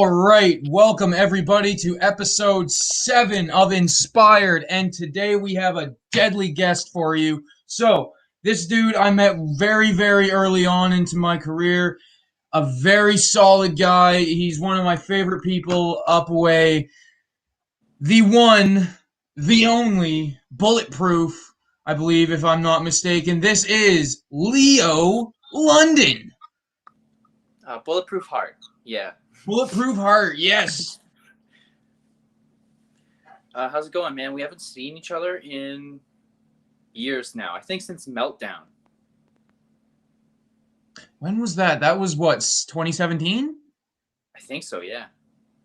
All right, welcome everybody to episode 7 of Inspired, and today we have a deadly guest for you. So, this dude I met very, very early on into my career, a very solid guy. He's one of my favorite people up away. The one, the only, bulletproof, I believe, if I'm not mistaken. This is Leo London. Bulletproof Heart. Yeah. Bulletproof Heart, yes. How's it going, man? We haven't seen each other in years now. I think since Meltdown. When was that? That was what, 2017? I think so, yeah.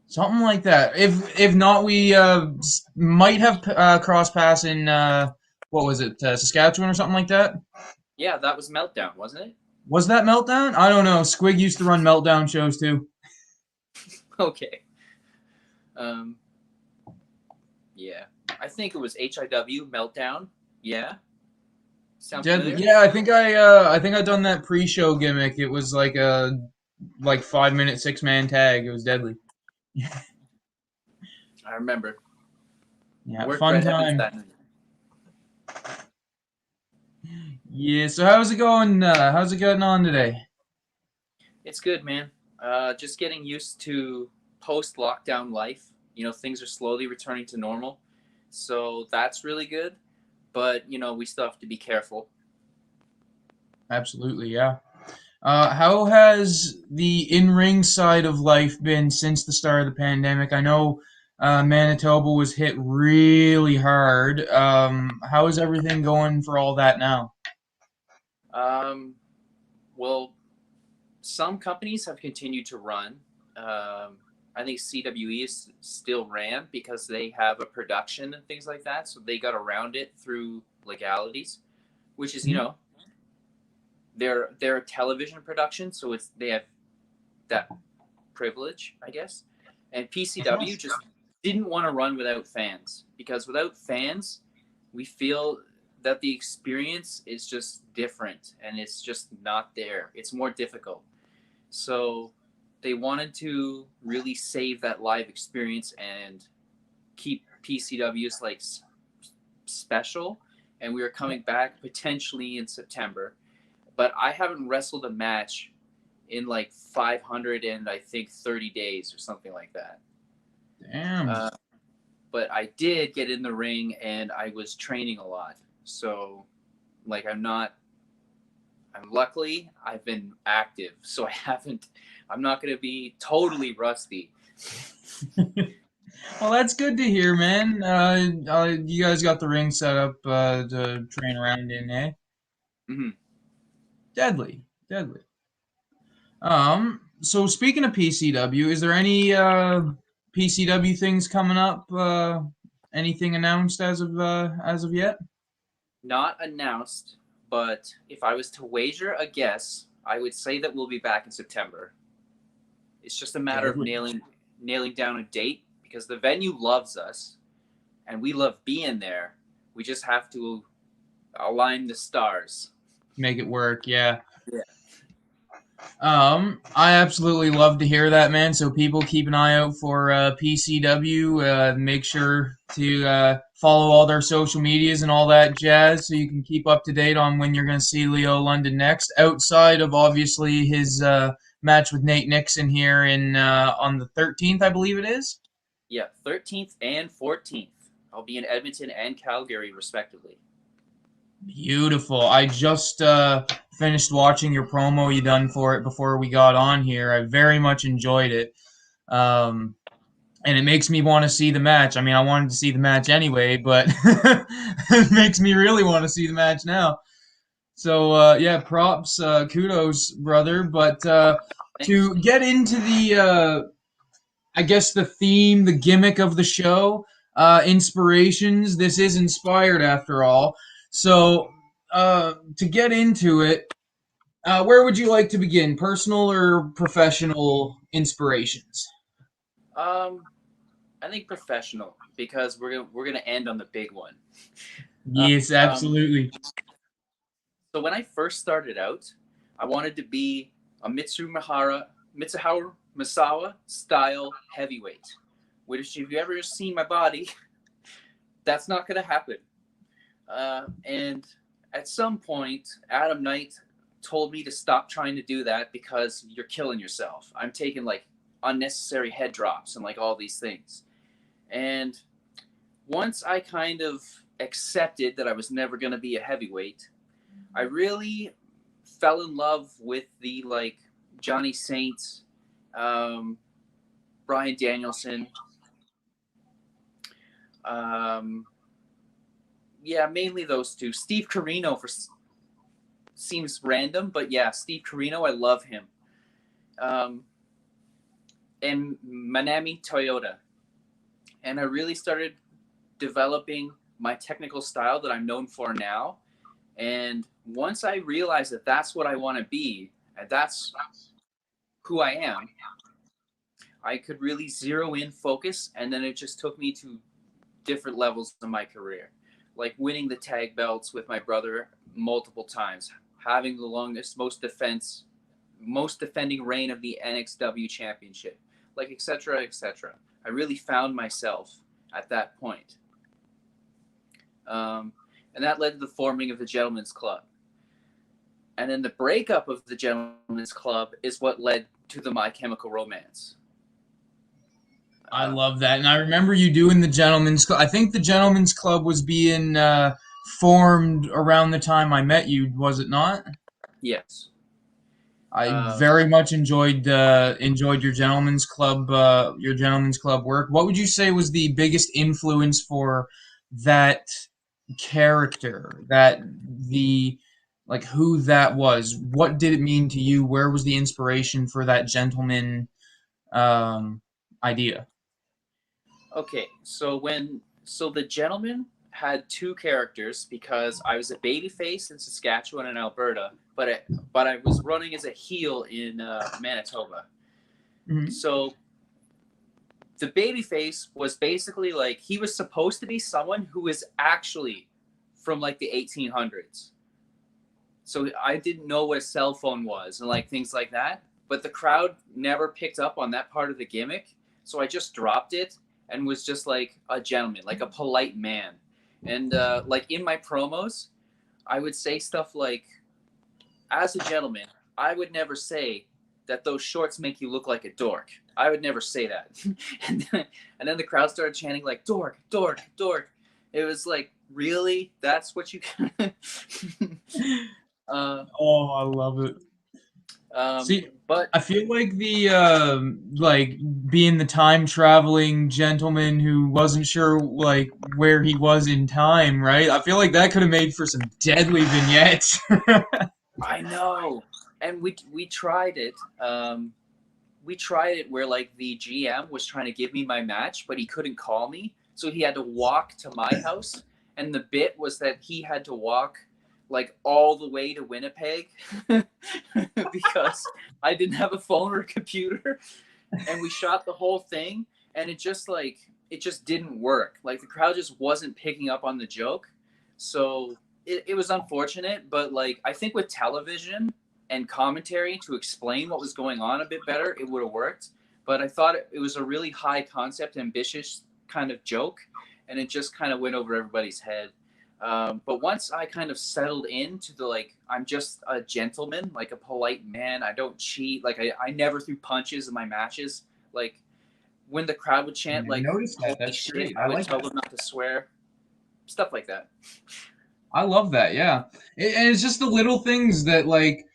Something like that. If not, we might have crossed paths in what was it, Saskatchewan or something like that. Yeah, that was Meltdown, wasn't it? Was that Meltdown? I don't know. Squig used to run Meltdown shows too. Okay. Yeah. I think it was HIW Meltdown. Yeah. Sounds familiar? Yeah, I think I done that pre-show gimmick. It was like a 5-minute 6-man tag. It was deadly. I remember. Yeah, Worked fun Red Heavens time. that night. Yeah, so how's it going? How's it getting on today? It's good, man. Just getting used to post-lockdown life. Things are slowly returning to normal. So that's really good. But, we still have to be careful. Absolutely, yeah. How has the in-ring side of life been since the start of the pandemic? I know Manitoba was hit really hard. How is everything going for all that now? Well, some companies have continued to run. I think CWE is still ran because they have a production and things like that. So they got around it through legalities, which is, they're a television production. So they have that privilege, I guess. And PCW just didn't want to run without fans because without fans, we feel that the experience is just different and it's just not there. It's more difficult. So they wanted to really save that live experience and keep PCWs special. And we are coming back potentially in September. But I haven't wrestled a match in 500 and I think 30 days or something like that. Damn. But I did get in the ring and I was training a lot. So luckily I've been active. So I'm not going to be totally rusty. Well, that's good to hear, man. You guys got the ring set up to train around in, eh? Mm-hmm. Deadly, deadly. So speaking of PCW, is there any PCW things coming up? Anything announced as of yet? Not announced, but if I was to wager a guess, I would say that we'll be back in September. It's just a matter of nailing down a date because the venue loves us and we love being there. We just have to align the stars. Make it work, yeah. Yeah. I absolutely love to hear that, man. So people keep an eye out for PCW. Make sure to follow all their social medias and all that jazz, so you can keep up to date on when you're going to see Leo London next. Outside of obviously his match with Nate Nixon here in on the 13th, I believe it is. Yeah, 13th and 14th. I'll be in Edmonton and Calgary, respectively. Beautiful. I just finished watching your promo you done for it before we got on here. I very much enjoyed it. And it makes me want to see the match. I mean, I wanted to see the match anyway, but it makes me really want to see the match now. So, yeah, props, kudos, brother. But to get into the, I guess, the theme, the gimmick of the show, inspirations, this is inspired after all. So, to get into it, where would you like to begin? Personal or professional inspirations? I think professional because we're gonna end on the big one. Yes, absolutely. So when I first started out, I wanted to be a Mitsuharu Misawa style heavyweight. Which, if you ever seen my body, that's not going to happen. And at some point, Adam Knight told me to stop trying to do that because you're killing yourself. I'm taking like unnecessary head drops and like all these things. And once I kind of accepted that I was never going to be a heavyweight, I really fell in love with the like Johnny Saints, Brian Danielson. Yeah, mainly those two. Steve Corino seems random, but yeah, Steve Corino, I love him. And Manami Toyota. And I really started developing my technical style that I'm known for now. And once I realized that that's what I want to be, and that's who I am, I could really zero in, focus, and then it just took me to different levels of my career. Like winning the tag belts with my brother multiple times, having the longest, most defending reign of the NXW championship, like et cetera, et cetera. I really found myself at that point. And that led to the forming of the Gentlemen's Club. And then the breakup of the Gentlemen's Club is what led to the My Chemical Romance. I love that. And I remember you doing the Gentlemen's Club. I think the Gentlemen's Club was being formed around the time I met you, was it not? Yes. I very much enjoyed your Gentlemen's Club work. What would you say was the biggest influence for that character, who that was? What did it mean to you? Where was the inspiration for that gentleman idea? Okay, so the Gentleman had two characters because I was a babyface in Saskatchewan and Alberta, but I was running as a heel in Manitoba. Mm-hmm. So the babyface was basically like, he was supposed to be someone who was actually from like the 1800s. So I didn't know what a cell phone was and like things like that, but the crowd never picked up on that part of the gimmick. So I just dropped it and was just like a gentleman, like a polite man. And like in my promos, I would say stuff like, as a gentleman, I would never say that those shorts make you look like a dork. I would never say that. and then the crowd started chanting like, dork, dork, dork. It was like, really? That's what you... Oh, I love it. See, but I feel like being the time traveling gentleman who wasn't sure like where he was in time, right? I feel like that could have made for some deadly vignettes. I know, and we tried it. We tried it where like the GM was trying to give me my match, but he couldn't call me, so he had to walk to my house, and the bit was that he had to walk like all the way to Winnipeg because I didn't have a phone or a computer, and we shot the whole thing, and it just didn't work. Like the crowd just wasn't picking up on the joke, so it was unfortunate. But like I think with television and commentary to explain what was going on a bit better, it would have worked. But I thought it was a really high concept, ambitious kind of joke, and it just kind of went over everybody's head. But once I kind of settled into the, like, I'm just a gentleman, like a polite man. I don't cheat. Like I never threw punches in my matches. Like when the crowd would chant, like, noticed that. That's shit, great. I would tell them not to swear. Stuff like that. I love that. Yeah. And it's just the little things that, like,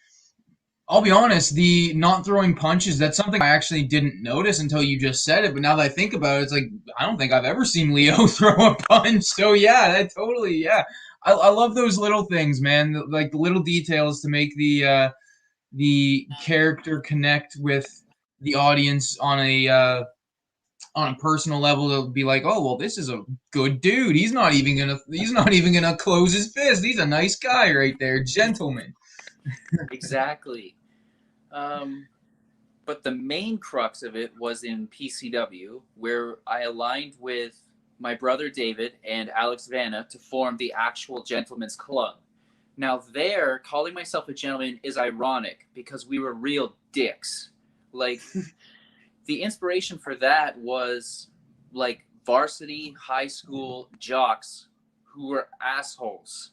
I'll be honest, the not throwing punches, that's something I actually didn't notice until you just said it. But now that I think about it, it's like, I don't think I've ever seen Leo throw a punch. So, yeah, that totally, yeah. I love those little things, man. Like the little details to make the character connect with the audience on a personal level. To be like, oh, well, this is a good dude. He's not even gonna close his fist. He's a nice guy right there, gentleman. Exactly. But the main crux of it was in PCW, where I aligned with my brother David and Alex Vanna to form the actual Gentlemen's Club. Now there, calling myself a gentleman is ironic because we were real dicks. Like the inspiration for that was like varsity high school jocks who were assholes.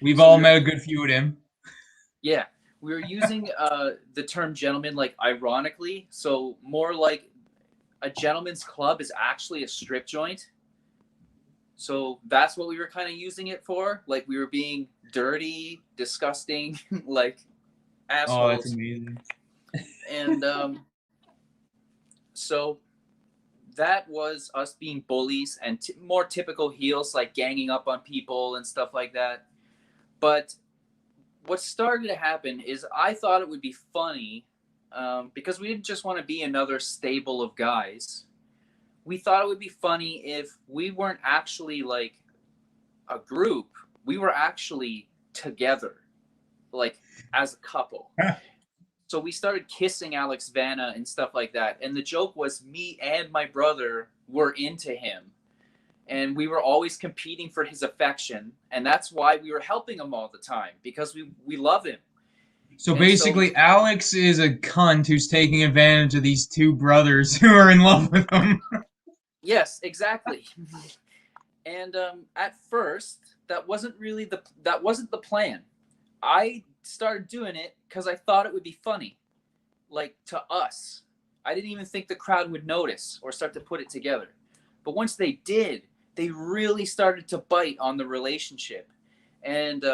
We've So all we met were, a good few of them. yeah, we were using the term gentleman like ironically. So more like a gentleman's club is actually a strip joint. So that's what we were kind of using it for. Like we were being dirty, disgusting, like Oh, that's assholes. amazing. And so that was us being bullies and more typical heels, like ganging up on people and stuff like that. But what started to happen is I thought it would be funny because we didn't just want to be another stable of guys. We thought it would be funny if we weren't actually like a group, we were actually together, like as a couple. So we started kissing Alex Vanna and stuff like that. And the joke was me and my brother were into him. And we were always competing for his affection. And that's why we were helping him all the time, because we love him. So And so, basically, Alex is a cunt who's taking advantage of these two brothers who are in love with him. yes, exactly. And at first, that wasn't the plan. I started doing it because I thought it would be funny, like to us. I didn't even think the crowd would notice or start to put it together. But once they did, they really started to bite on the relationship. And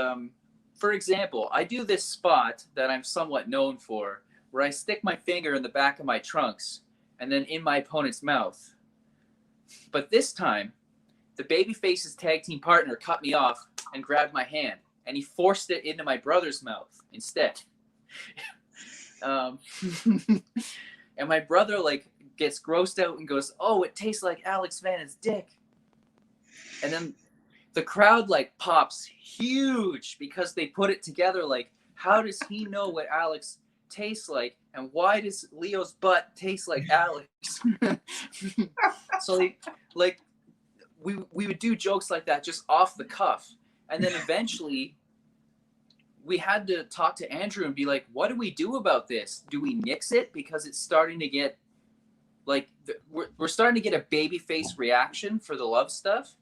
for example, I do this spot that I'm somewhat known for, where I stick my finger in the back of my trunks and then in my opponent's mouth. But this time, the Babyface's tag team partner cut me off and grabbed my hand, and he forced it into my brother's mouth instead. And my brother like gets grossed out and goes, "Oh, it tastes like Alex Vanna's dick." And then the crowd like pops huge because they put it together. Like, how does he know what Alex tastes like, and why does Leo's butt taste like Alex? So like we would do jokes like that just off the cuff, and then eventually we had to talk to Andrew and be like, what do we do about this? Do we nix it? Because it's starting to get like, we're starting to get a babyface reaction for the love stuff.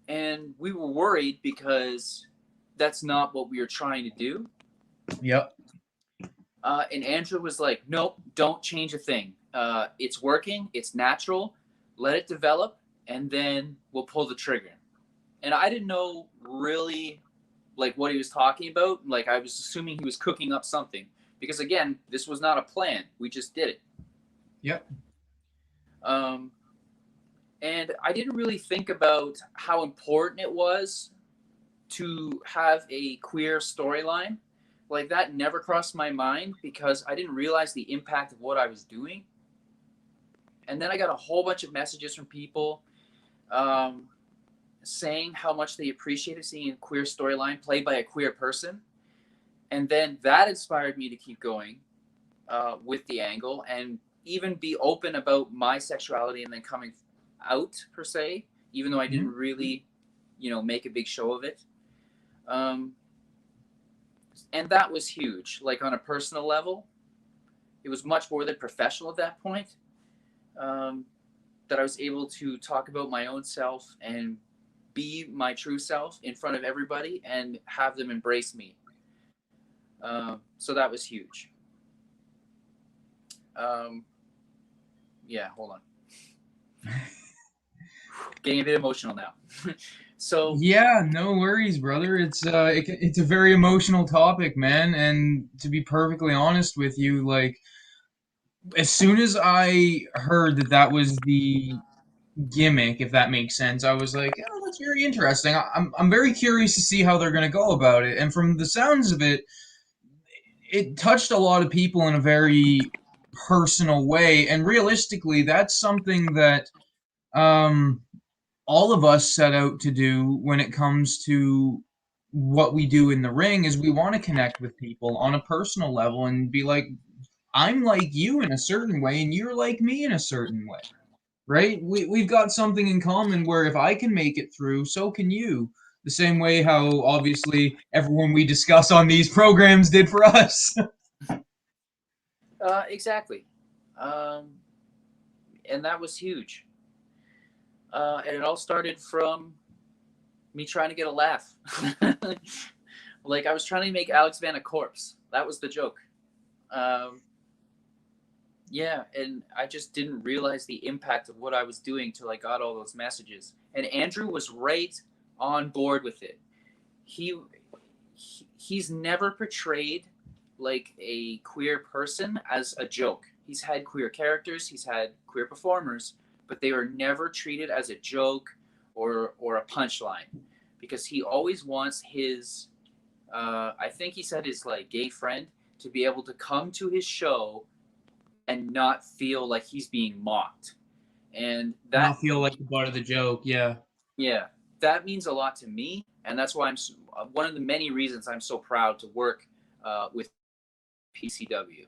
And we were worried because that's not what we were trying to do. Yep. And Andrew was like, nope, don't change a thing. It's working. It's natural. Let it develop. And then we'll pull the trigger. And I didn't know really like what he was talking about. Like I was assuming he was cooking up something because again, this was not a plan. We just did it. Yep. And I didn't really think about how important it was to have a queer storyline. Like that never crossed my mind because I didn't realize the impact of what I was doing. And then I got a whole bunch of messages from people saying how much they appreciated seeing a queer storyline played by a queer person. And then that inspired me to keep going with the angle and even be open about my sexuality and then coming out per se, even though I didn't really, make a big show of it. And that was huge. Like on a personal level, it was much more than professional at that point. That I was able to talk about my own self and be my true self in front of everybody and have them embrace me. So that was huge. Yeah, hold on. Getting a bit emotional now. So yeah, no worries, brother. It's a very emotional topic, man. And to be perfectly honest with you, like as soon as I heard that was the gimmick, if that makes sense, I was like, oh, that's very interesting. I'm very curious to see how they're gonna go about it. And from the sounds of it, it touched a lot of people in a very personal way. And realistically, that's something that um all of us set out to do when it comes to what we do in the ring is we want to connect with people on a personal level and be like, I'm like you in a certain way and you're like me in a certain way, right? We've got something in common where if I can make it through, so can you. The same way how obviously everyone we discuss on these programs did for us. exactly. And that was huge. And it all started from me trying to get a laugh. Like I was trying to make Alex Van a corpse. That was the joke. Um, yeah, and I just didn't realize the impact of what I was doing till I got all those messages. And Andrew was right on board with it. He he's never portrayed like a queer person as a joke. He's had queer characters, he's had queer performers, but they were never treated as a joke or a punchline, because he always wants his I think he said his like gay friend to be able to come to his show and not feel like he's being mocked. And Not that, feel like the butt of the joke. Yeah. yeah, that means a lot to me. And that's why one of the many reasons I'm so proud to work with PCW.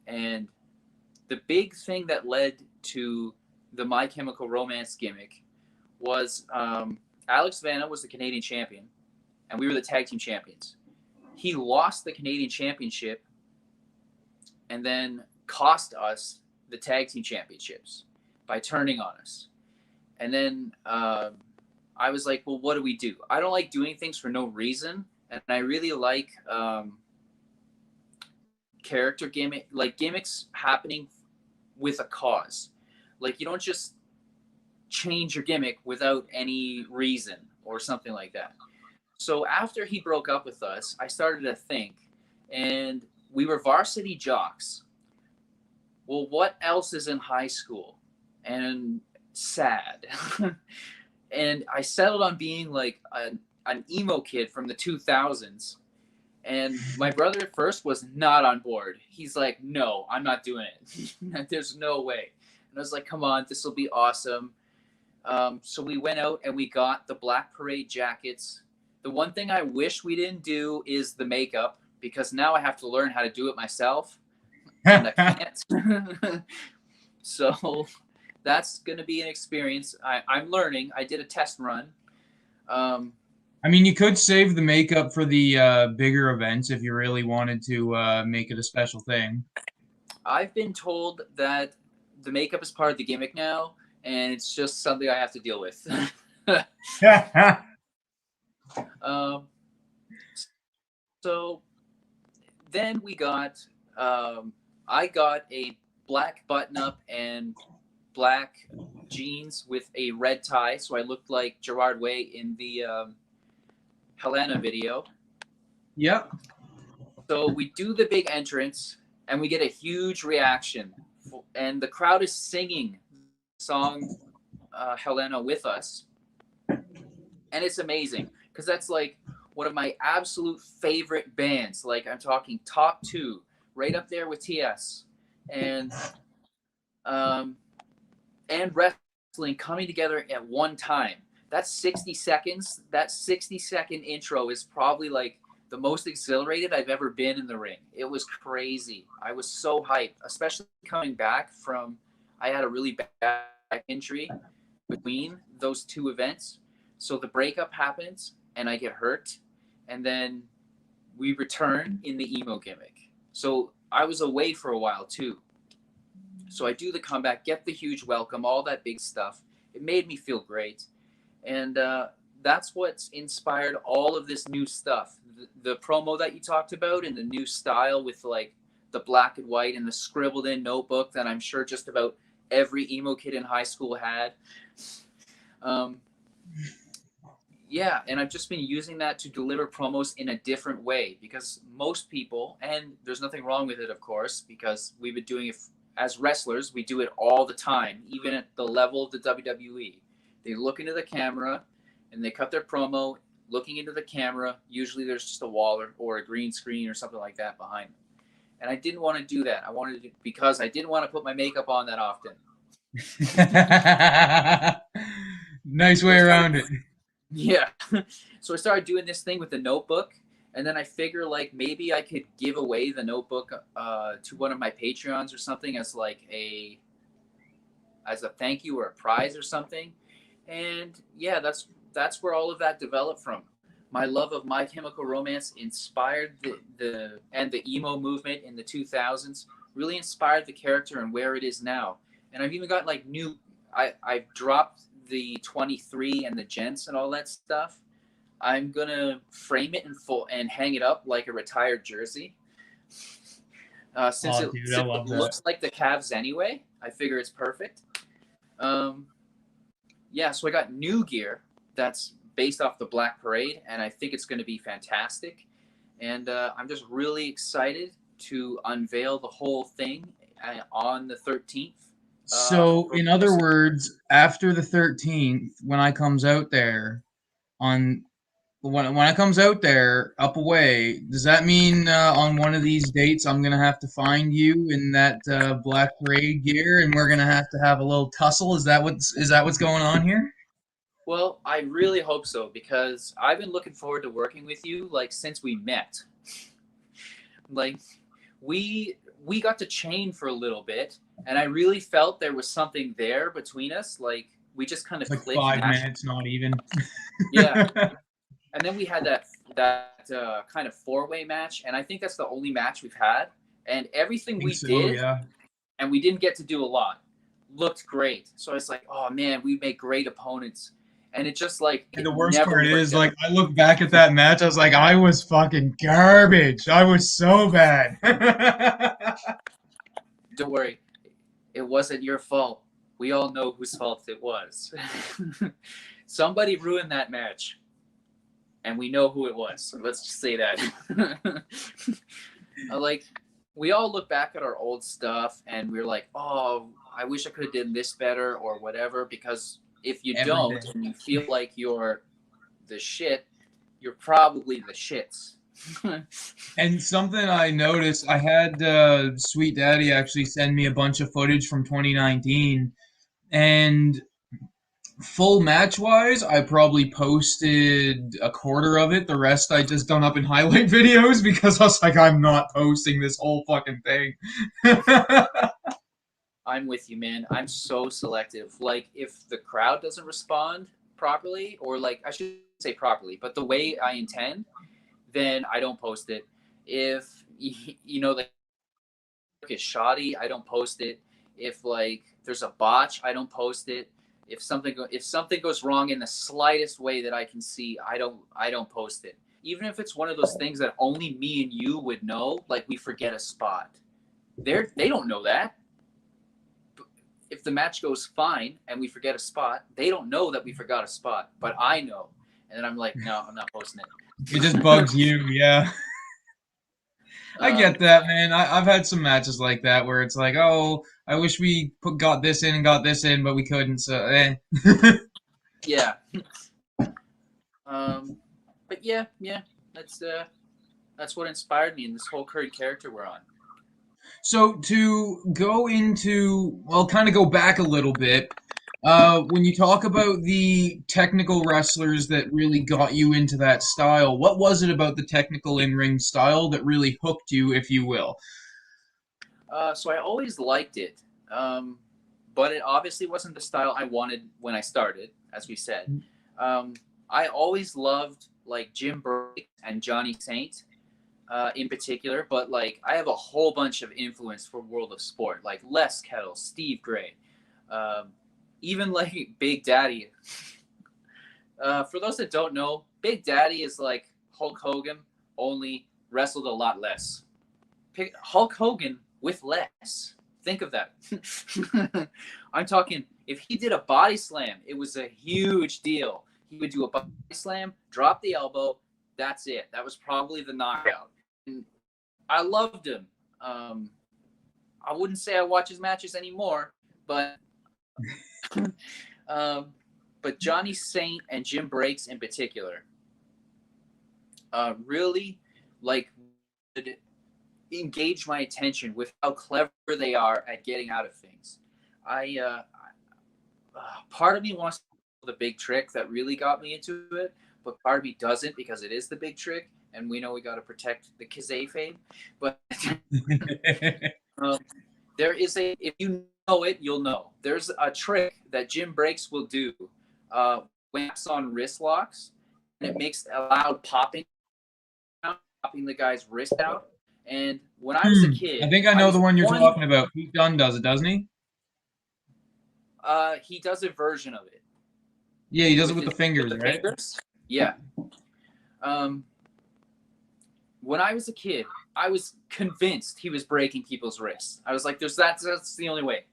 And the big thing that led to the My Chemical Romance gimmick was Alex Vanna was the Canadian champion, and we were the tag team champions. He lost the Canadian championship and then cost us the tag team championships by turning on us. And then I was like, well, what do we do? I don't like doing things for no reason. And I really like character gimmicks happening with a cause. Like you don't just change your gimmick without any reason or something like that. So after he broke up with us, I started to think, and we were varsity jocks. Well, what else is in high school? And sad. And I settled on being like an emo kid from the 2000s. And my brother at first was not on board. He's like, no, I'm not doing it. There's no way. And I was like, come on, this will be awesome. So we went out and we got the Black Parade jackets. The one thing I wish we didn't do is the makeup, because now I have to learn how to do it myself. And I can't. So that's going to be an experience. I'm learning. I did a test run. I mean, you could save the makeup for the bigger events if you really wanted to make it a special thing. I've been told that the makeup is part of the gimmick now, and it's just something I have to deal with. So then we got, I got a black button up and black jeans with a red tie. So I looked like Gerard Way in the Helena video. Yep. So we do the big entrance and we get a huge reaction. And the crowd is singing the song Helena with us. And it's amazing because that's like one of my absolute favorite bands. Like I'm talking top 2, right up there with TS. And wrestling coming together at one time. That's 60 seconds. That 60-second intro is probably like the most exhilarated I've ever been in the ring. It was crazy. I was so hyped, especially coming back from, I had a really bad injury between those two events. So the breakup happens and I get hurt. And then we return in the emo gimmick. So I was away for a while too. So I do the comeback, get the huge welcome, all that big stuff. It made me feel great. And that's what's inspired all of this new stuff. The promo that you talked about and the new style with like the black and white and the scribbled in notebook that I'm sure just about every emo kid in high school had. Yeah, and I've just been using that to deliver promos in a different way because most people, and there's nothing wrong with it, of course, because we've been doing it as wrestlers, we do it all the time, even at the level of the WWE. They look into the camera and they cut their promo looking into the camera. Usually there's just a wall or a green screen or something like that behind them. And I didn't want to do that. I wanted to, because I didn't want to put my makeup on that often. Nice way around it. Yeah. So I started doing this thing with the notebook. And then I figure like maybe I could give away the notebook to one of my Patreons or something as like a thank you or a prize or something. And yeah, that's where all of that developed from. My love of My Chemical Romance inspired the emo movement in the 2000s. really inspired the character and where it is now. And I've even got like I've dropped the 23 and the gents and all that stuff. I'm gonna frame it in full and hang it up like a retired jersey. Since Oh, it, dude, I since love it that. looks like the Cavs anyway, I figure it's perfect. Yeah, so I got new gear that's based off the Black Parade, and I think it's going to be fantastic. And I'm just really excited to unveil the whole thing on the 13th. So, in other words, after the 13th, when I comes out there on when I comes out there up away, does that mean on one of these dates I'm gonna have to find you in that Black Parade gear, and we're gonna have a little tussle? Is that what's going on here? Well, I really hope so because I've been looking forward to working with you like since we met. Like we got to chain for a little bit, and I really felt there was something there between us. Like we just kind of Like clicked. 5 minutes, not even. Yeah, and then we had that kind of four-way match, and I think that's the only match we've had. And everything think we so, did, yeah. and we didn't get to do a lot, looked great. So it's like, oh man, we make great opponents, and it just like And it the worst never part worked is, out. like, I look back at that match, I was like, I was fucking garbage. I was so bad. Don't worry, it wasn't your fault. We all know whose fault it was. Somebody ruined that match, and we know who it was. So let's just say that. Like, we all look back at our old stuff, and we're like, "Oh, I wish I could have done this better," or whatever. Because if you Every don't, day. and you feel like you're the shit, you're probably the shits. And something I noticed, I had Sweet Daddy actually send me a bunch of footage from 2019, and full match wise, I probably posted a quarter of it. The rest I just done up in highlight videos because I was like, I'm not posting this whole fucking thing. I'm with you, man. I'm so selective. Like, if the crowd doesn't respond properly, or like I should say properly, but the way I intend, then I don't post it. If the is shoddy, I don't post it. If like there's a botch, I don't post it. If something goes wrong in the slightest way that I can see, I don't post it. Even if it's one of those things that only me and you would know, like we forget a spot. They don't know that. If the match goes fine and we forget a spot, they don't know that we forgot a spot, but I know. And then I'm like, no, I'm not posting It just it. bugs you, yeah. I um, get that, man. I've had some matches like that where it's like, oh, I wish we got this in and got this in, but we couldn't. So, eh. yeah. But yeah, that's what inspired me in this whole current character we're on. So to go into, well, kind of go back a little bit, when you talk about the technical wrestlers that really got you into that style, what was it about the technical in-ring style that really hooked you, if you will? So I always liked it, but it obviously wasn't the style I wanted when I started, as we said. Um, I always loved like Jim Brake and Johnny Saint in particular, but like I have a whole bunch of influence for World of Sport, like Les Kettle, Steve Gray, um, even like Big Daddy. For those that don't know, Big Daddy is like Hulk Hogan, only wrestled a lot less. Hulk Hogan with less. Think of that. I'm talking, if he did a body slam, it was a huge deal. He would do a body slam, drop the elbow. That's it. That was probably the knockout. And I loved him. I wouldn't say I watch his matches anymore, but um, but Johnny Saint and Jim Breaks in particular, really like engage my attention with how clever they are at getting out of things. Part of me wants to know the big trick that really got me into it, but part of me doesn't because it is the big trick, and we know we got to protect the kayfabe. But um, there is if you know it, you'll know. There's a trick that Jim Breaks will do when it's on wrist locks, and it makes a loud popping the guy's wrist out, And when I was a I kid, think I I know was the one you're one. talking about. Pete Dunne does it, doesn't he? He does a version of it Yeah, he does it with with the his with fingers, the right? fingers. Yeah. Um, when I was a kid, I was convinced he was breaking people's wrists. I was like, "There's that's the only way."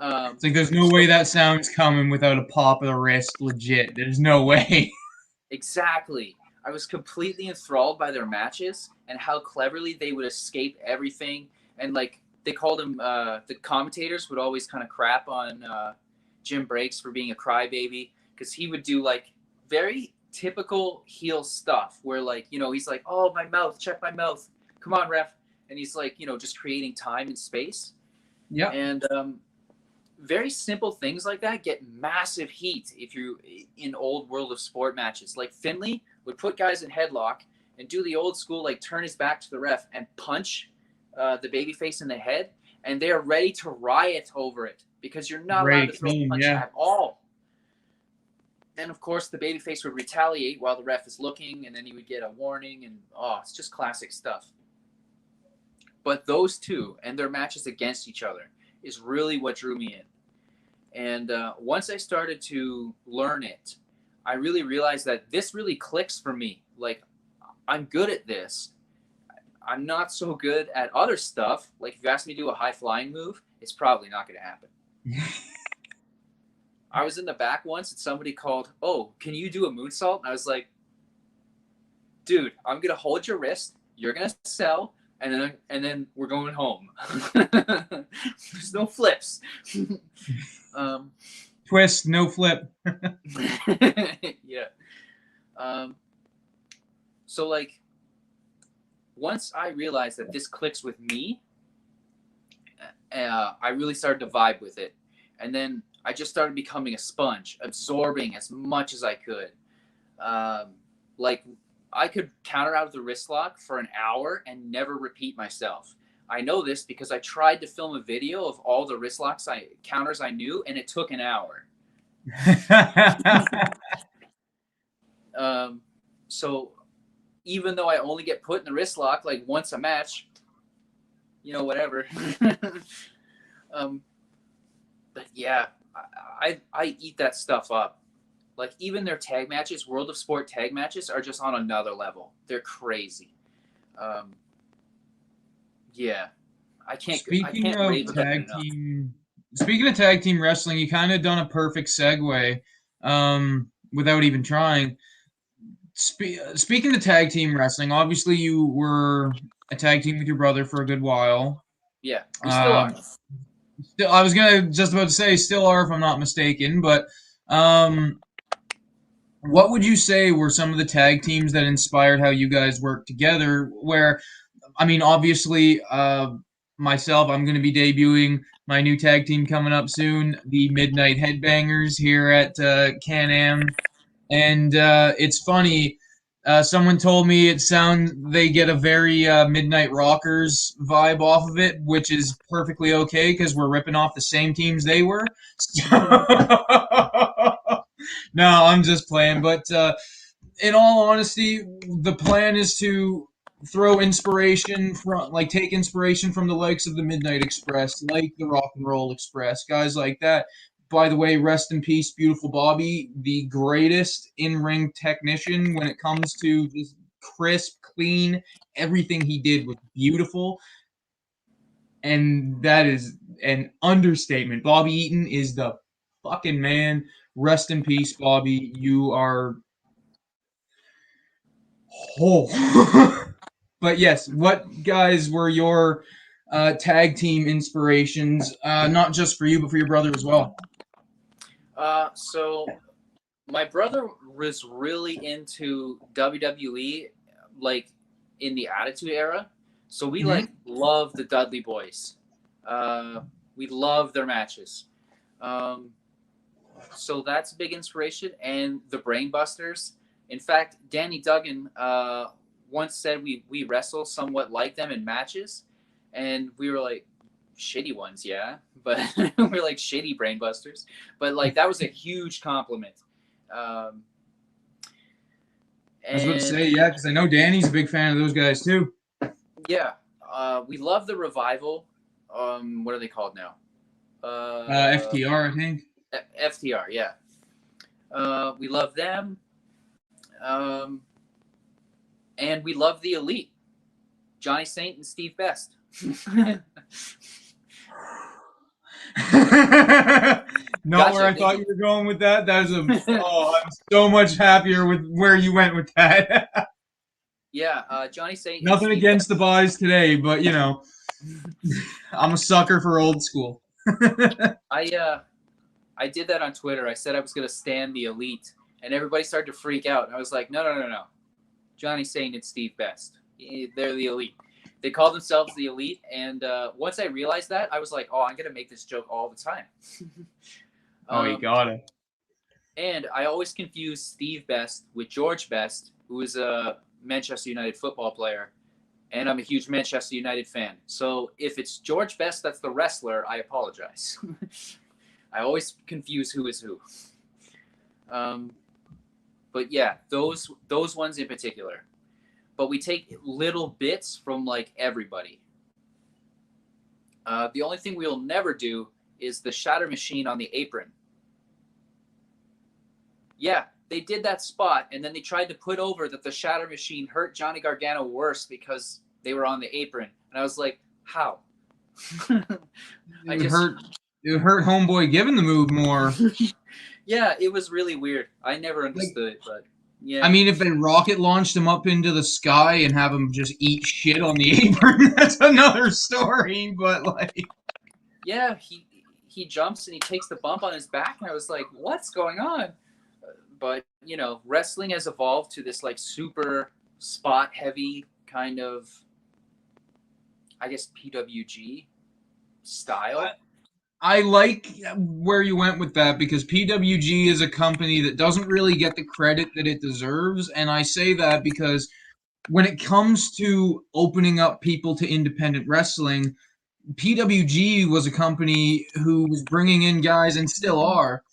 It's like there's no way So that sound's coming without a pop of the wrist. Legit, there's no way. exactly, I was completely enthralled by their matches and how cleverly they would escape everything. And like they called him, the commentators would always kind of crap on Jim Breaks for being a crybaby because he would do like very typical heel stuff where like he's like, oh, my mouth, check my mouth, come on, ref, and he's like just creating time and space. Yep. And very simple things like that get massive heat if you're in old World of Sport matches. Like Finley would put guys in headlock and do the old school, like turn his back to the ref and punch the babyface in the head, and they are ready to riot over it because you're not allowed to Great, throw a punch yeah. at all. And of course, the babyface would retaliate while the ref is looking, and then he would get a warning, and it's just classic stuff. But those two and their matches against each other is really what drew me in. And once I started to learn it, I really realized that this really clicks for me. Like, I'm good at this. I'm not so good at other stuff. Like, if you ask me to do a high flying move, it's probably not going to happen. I was in the back once and somebody called, oh, can you do a moonsault? And I was like, dude, I'm going to hold your wrist. You're going to sell. And then we're going home. There's no flips. Twist, no flip. Yeah. So like, once I realized that this clicks with me, I really started to vibe with it. And then I just started becoming a sponge, absorbing as much as I could. Like, I could counter out of the wrist lock for an hour and never repeat myself. I know this because I tried to film a video of all the wrist locks counters I knew, and it took an hour. So even though I only get put in the wrist lock like once a match, whatever. But yeah, I eat that stuff up. Like, even their tag matches, World of Sport tag matches, are just on another level. They're crazy. Yeah, I can't rave about it enough. Speaking of tag team wrestling, you kind of done a perfect segue, without even trying. Speaking of tag team wrestling, obviously you were a tag team with your brother for a good while. Yeah, we still are. I was just about to say still are if I'm not mistaken, but what would you say were some of the tag teams that inspired how you guys worked together? Where, I mean, obviously, myself, I'm going to be debuting my new tag team coming up soon, the Midnight Headbangers here at Can-Am. And it's funny, someone told me they get a very Midnight Rockers vibe off of it, which is perfectly okay because we're ripping off the same teams they were. No, I'm just playing. But in all honesty, the plan is to take inspiration from the likes of the Midnight Express, like the Rock and Roll Express, guys like that. By the way, rest in peace, beautiful Bobby, the greatest in-ring technician when it comes to just crisp, clean. Everything he did was beautiful. And that is an understatement. Bobby Eaton is the fucking man. Rest in peace, Bobby. You are. Oh. But yes, what guys were your tag team inspirations? Not just for you, but for your brother as well. So my brother was really into WWE, like in the Attitude Era. So we love the Dudley Boys. We love their matches. So that's a big inspiration. And the Brainbusters. In fact, Danny Duggan once said we wrestle somewhat like them in matches. And we were like, shitty ones, yeah. But we're like shitty Brainbusters. But like, that was a huge compliment. I was about to say, yeah, because I know Danny's a big fan of those guys too. Yeah. We love the Revival. What are they called now? FTR, I think. FTR, yeah. We love them. Um, and we love the Elite. Johnny Saint and Steve Best. Not where I thought you were going with that. That is I'm so much happier with where you went with that. Yeah, Johnny Saint. Nothing against the boys today, but I'm a sucker for old school. I did that on Twitter. I said I was gonna stand the Elite, and everybody started to freak out. And I was like, no. Johnny Saint and Steve Best. They're the Elite. They call themselves the Elite, and once I realized that, I was like, oh, I'm gonna make this joke all the time. You got it. And I always confuse Steve Best with George Best, who is a Manchester United football player, and I'm a huge Manchester United fan. So if it's George Best that's the wrestler, I apologize. I always confuse who is who. But yeah, those ones in particular. But we take little bits from like everybody. The only thing we'll never do is the shatter machine on the apron. Yeah, they did that spot, and then they tried to put over that the shatter machine hurt Johnny Gargano worse because they were on the apron. And I was like, how? It hurt Homeboy giving the move more. Yeah, it was really weird. I never understood it, but yeah. I mean, if they rocket launched him up into the sky and have him just eat shit on the apron, that's another story. But yeah, he jumps and he takes the bump on his back, and I was like, what's going on? But wrestling has evolved to this like super spot heavy kind of, I guess, PWG style. I like where you went with that because PWG is a company that doesn't really get the credit that it deserves. And I say that because when it comes to opening up people to independent wrestling, PWG was a company who was bringing in guys, and still are,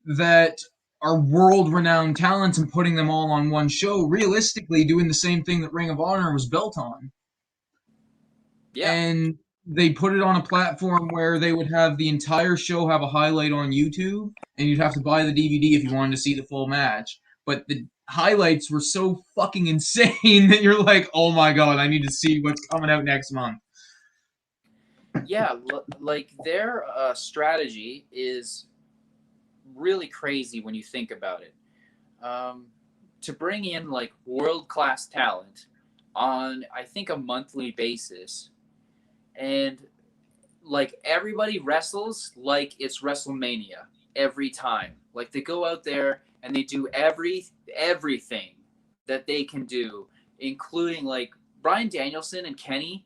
that are world-renowned talents and putting them all on one show, realistically doing the same thing that Ring of Honor was built on. Yeah. And they put it on a platform where they would have the entire show have a highlight on YouTube, and you'd have to buy the DVD if you wanted to see the full match. But the highlights were so fucking insane that you're like, oh my god, I need to see what's coming out next month. Yeah, like their strategy is really crazy when you think about it. To bring in like world-class talent on, I think, a monthly basis, and like everybody wrestles like it's WrestleMania every time. Like they go out there and they do everything that they can do, including like Bryan Danielson and Kenny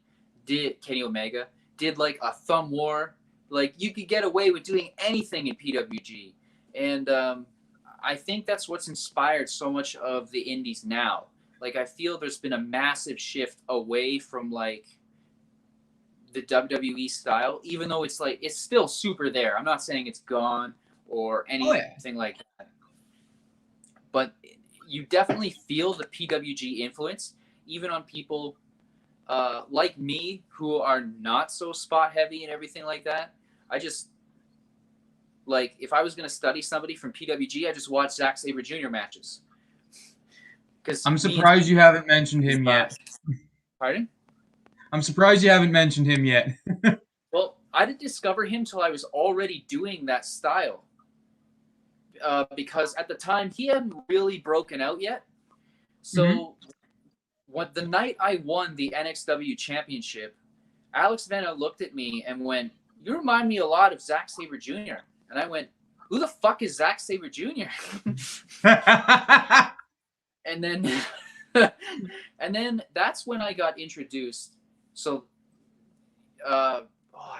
Omega did like a thumb war. Like you could get away with doing anything in PWG. And I think that's what's inspired so much of the indies now. Like I feel there's been a massive shift away from like the WWE style, even though it's like it's still super there. I'm not saying it's gone or anything like that. But you definitely feel the PWG influence, even on people like me who are not so spot heavy and everything like that. I just like if I was going to study somebody from PWG, I just watch Zack Sabre Jr. matches. Because I'm surprised you haven't mentioned him yet. Pardon? I'm surprised you haven't mentioned him yet. Well, I didn't discover him till I was already doing that style. Because at the time he hadn't really broken out yet. So what the night I won the NXW championship, Alex Vanna looked at me and went, "You remind me a lot of Zack Sabre Jr." And I went, "Who the fuck is Zack Sabre Jr.?" And then that's when I got introduced. So I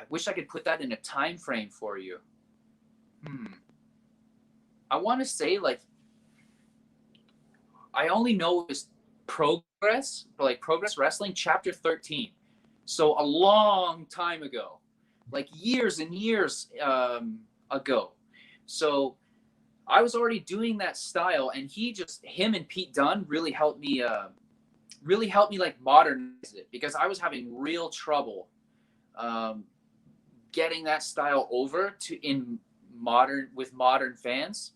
wish I could put that in a time frame for you. I want to say like I only know it was Progress, but like Progress Wrestling Chapter 13. So a long time ago, like years and years ago. So I was already doing that style, and him and Pete Dunne really helped me really helped me like modernize it, because I was having real trouble getting that style over to in modern fans,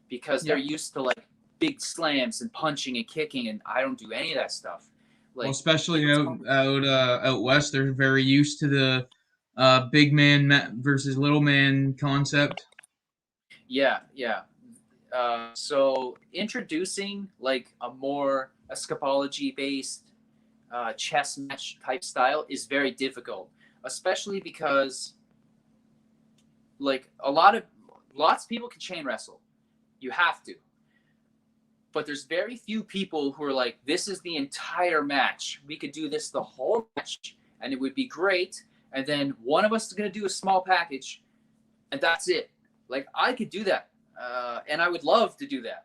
because they're Yeah. used to like big slams and punching and kicking, and I don't do any of that stuff. Well, Like especially people tell me, out west, they're very used to the big man versus little man concept. yeah, yeah. So introducing like a scapology based chess match type style is very difficult, especially because like lots of people can chain wrestle. You have to. But there's very few people who are like, this is the entire match. We could do this the whole match and it would be great. And then one of us is going to do a small package and that's it. Like, I could do that. And I would love to do that.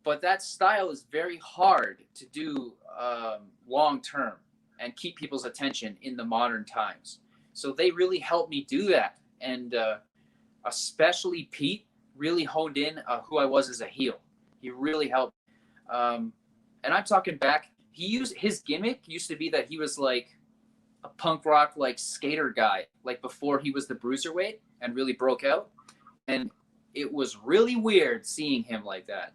But that style is very hard to do long term and keep people's attention in the modern times. So they really helped me do that. And especially Pete really honed in who I was as a heel. He really helped. And I'm talking back. His gimmick used to be that he was like a punk rock like skater guy, like before he was the bruiserweight and really broke out. And it was really weird seeing him like that,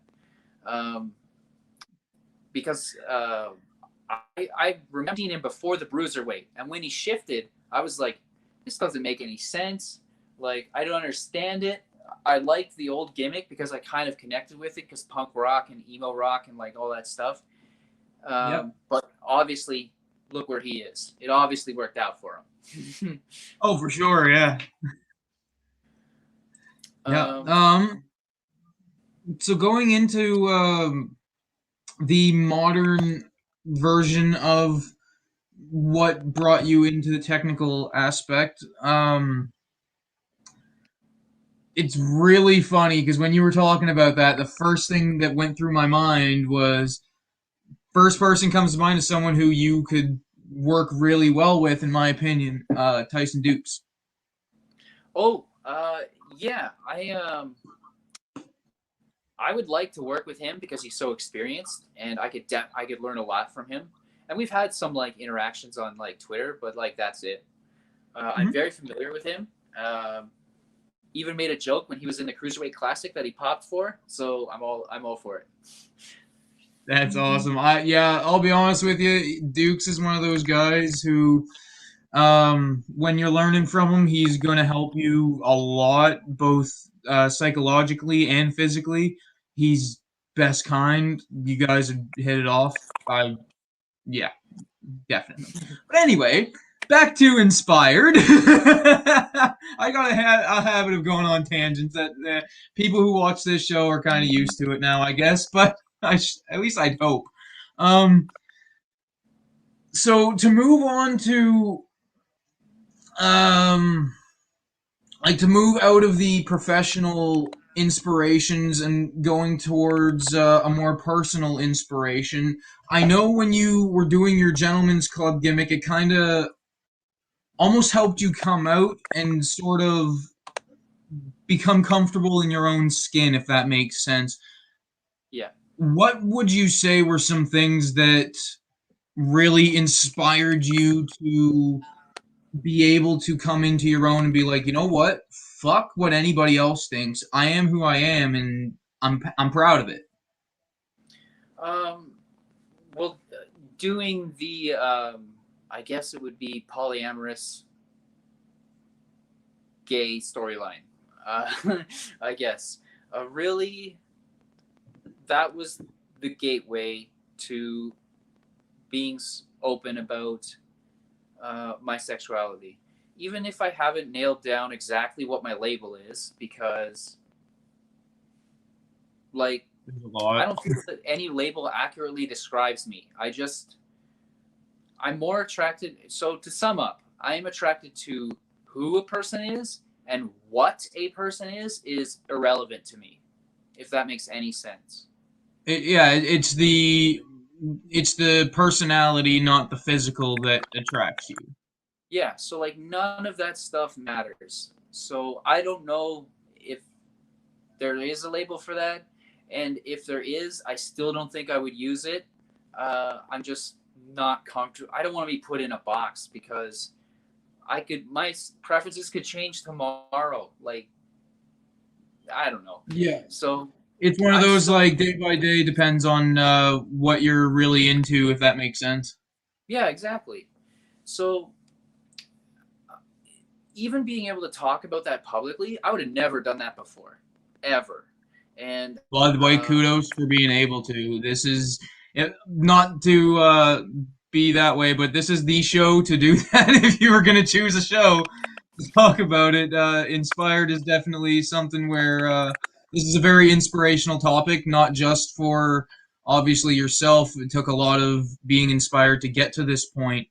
because I remember seeing him before the bruiserweight, and when he shifted, I was like, this doesn't make any sense. Like, I don't understand it. I liked the old gimmick because I kind of connected with it, because punk rock and emo rock and like all that stuff. Yep. But obviously, look where he is. It obviously worked out for him. Oh, for sure. Yeah. Yeah. um, So going into the modern version of what brought you into the technical aspect, it's really funny because when you were talking about that, the first thing that went through my mind was first person comes to mind is someone who you could work really well with, in my opinion, Tyson Dukes. oh, yeah. I would like to work with him because he's so experienced, and I could learn a lot from him. And we've had some like interactions on like Twitter, but like that's it. I'm Mm-hmm. very familiar with him. Even made a joke when he was in the Cruiserweight Classic that he popped for. So I'm all for it. That's awesome. I'll be honest with you. Dukes is one of those guys who, when you're learning from him, he's going to help you a lot, both psychologically and physically. He's best kind. You guys have hit it off. Yeah, definitely. But anyway, back to Inspired. I got a habit of going on tangents that people who watch this show are kind of used to it now, I guess. But at least I'd hope. Um, so to move on to um, like to move out of the professional inspirations and going towards a more personal inspiration. I know when you were doing your gentleman's club gimmick, it kind of almost helped you come out and sort of become comfortable in your own skin, if that makes sense. Yeah. What would you say were some things that really inspired you to be able to come into your own and be like, you know what? Fuck what anybody else thinks. I am who I am, and I'm proud of it. Um, well, doing the I guess it would be polyamorous gay storyline. I guess. Really, that was the gateway to being open about my sexuality. Even if I haven't nailed down exactly what my label is, because, like, There's a I lot. don't feel that any label accurately describes me. I'm more attracted. So, to sum up, I am attracted to who a person is, and what a person is irrelevant to me, if that makes any sense. It's the personality, not the physical, that attracts you. Yeah, so like none of that stuff matters. So I don't know if there is a label for that, and if there is, I still don't think I would use it. I'm just not comfortable. I don't want to be put in a box because my preferences could change tomorrow. Like, I don't know. Yeah. So It's one of I'm those so like day by day depends on what you're really into, if that makes sense. yeah, exactly. So even being able to talk about that publicly, I would have never done that before, ever. And By the way, kudos for being able to. This is not to be that way, but this is the show to do that. If you were going to choose a show to talk about it, Inspired is definitely something where this is a very inspirational topic, not just for obviously yourself. It took a lot of being inspired to get to this point,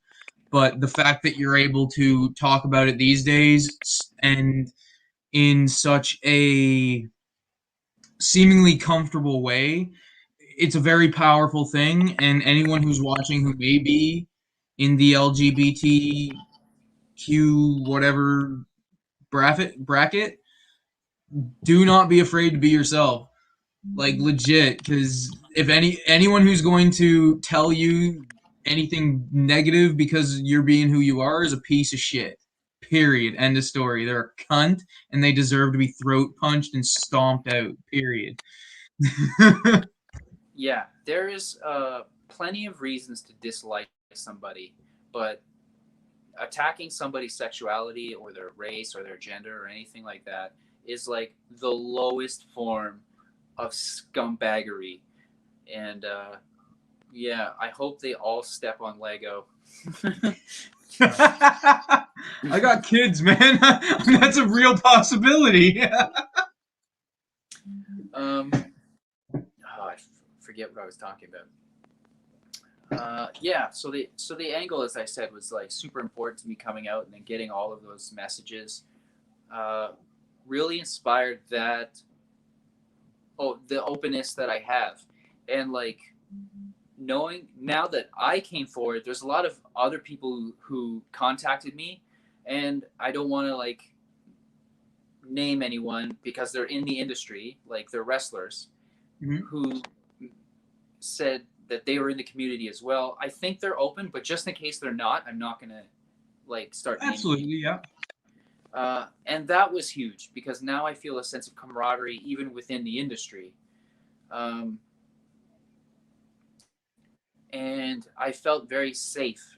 but the fact that you're able to talk about it these days and in such a seemingly comfortable way, it's a very powerful thing. And anyone who's watching who may be in the LGBTQ whatever bracket, do not be afraid to be yourself. Like legit, because if anyone who's going to tell you anything negative because you're being who you are is a piece of shit. Period. End of story. They're a cunt and they deserve to be throat punched and stomped out. Period. yeah, there is plenty of reasons to dislike somebody, but attacking somebody's sexuality or their race or their gender or anything like that is like the lowest form of scumbaggery. And yeah, I hope they all step on Lego. I got kids, man. That's a real possibility. Oh, I forget what I was talking about. Yeah, so the angle, as I said, was like super important to me coming out and then getting all of those messages. Uh, really inspired that the openness that I have, and like knowing now that I came forward, there's a lot of other people who contacted me, and I don't want to like name anyone because they're in the industry, like they're wrestlers, Mhm. who said that they were in the community as well. I think they're open, but just in case they're not, I'm not gonna like start naming Absolutely, people. yeah. And that was huge because now I feel a sense of camaraderie even within the industry. Um, and I felt very safe.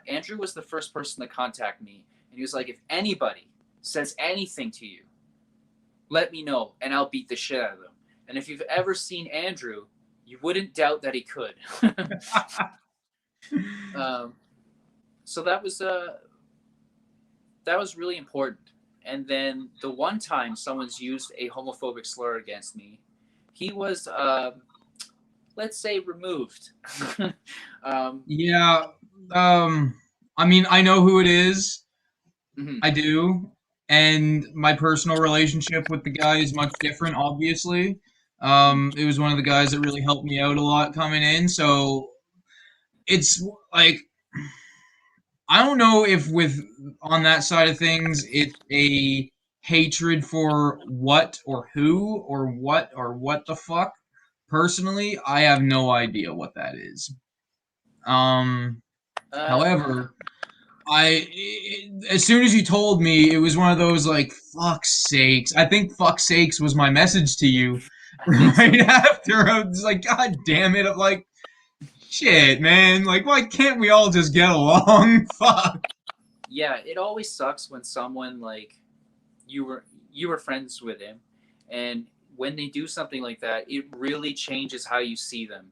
Andrew was the first person to contact me, and he was like, "If anybody says anything to you, let me know, and I'll beat the shit out of them." And if you've ever seen Andrew, you wouldn't doubt that he could. um, so that was really important. And then the one time someone's used a homophobic slur against me, he was, let's say, removed. um, Yeah. Um, I mean, I know who it is. mhm. I do. And my personal relationship with the guy is much different, obviously. It was one of the guys that really helped me out a lot coming in. So it's like, I don't know if with on that side of things, it's a hatred for what or who or what the fuck. Personally, I have no idea what that is. Um, uh, However, as soon as you told me, it was one of those like, fuck sakes. I think fuck sakes was my message to you I think so. right after. I was like, God damn it. I'm like, shit, man. Like, why can't we all just get along? Fuck. Yeah, it always sucks when someone like you were friends with him, and when they do something like that, it really changes how you see them.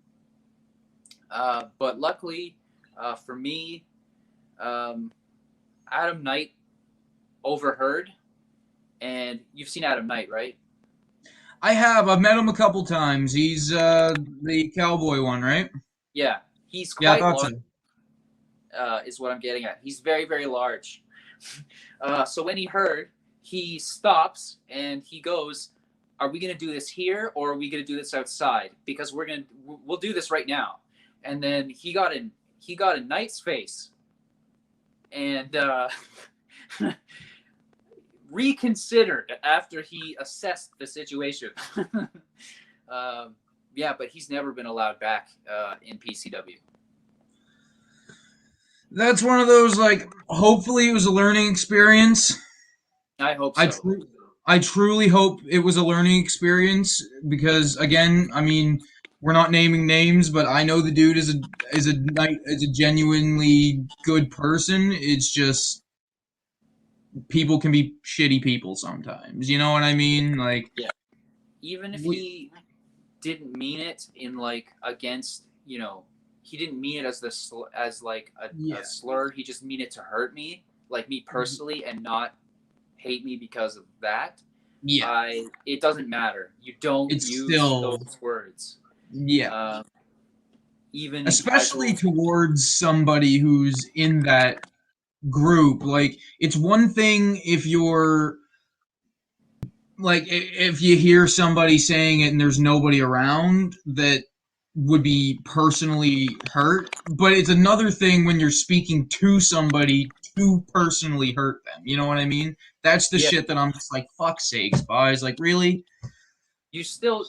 But luckily, for me, um, Adam Knight overheard, and you've seen Adam Knight, right? I have. I've met him a couple times. He's the cowboy one, right? Yeah, he's Yeah, I quite thought large, so. is what I'm getting at. He's very, very large. So when he heard, he stops and he goes, "Are we going to do this here, or are we going to do this outside? Because we'll do this right now." And then he got in Knight's face, and reconsidered after he assessed the situation. um, yeah, but he's never been allowed back in PCW. That's one of those, like, hopefully it was a learning experience. I hope I so. tru- I truly hope it was a learning experience because, again, I mean, we're not naming names, but I know the dude is a genuinely good person. It's just people can be shitty people sometimes. You know what I mean? Like, Yeah. Even if we, he didn't mean it in like against, he didn't mean it as as like a yeah, slur. He just mean it to hurt me, like me personally, and not hate me because of that. yeah. It doesn't matter. You don't It's use still, those words. yeah, Uh, even in especially casual. towards somebody who's in that group. Like, it's one thing if you're like if you hear somebody saying it and there's nobody around that would be personally hurt, but it's another thing when you're speaking to somebody to personally hurt them. You know what I mean? That's the Yeah, shit that I'm just like, fuck sakes, guys. Like, really? you still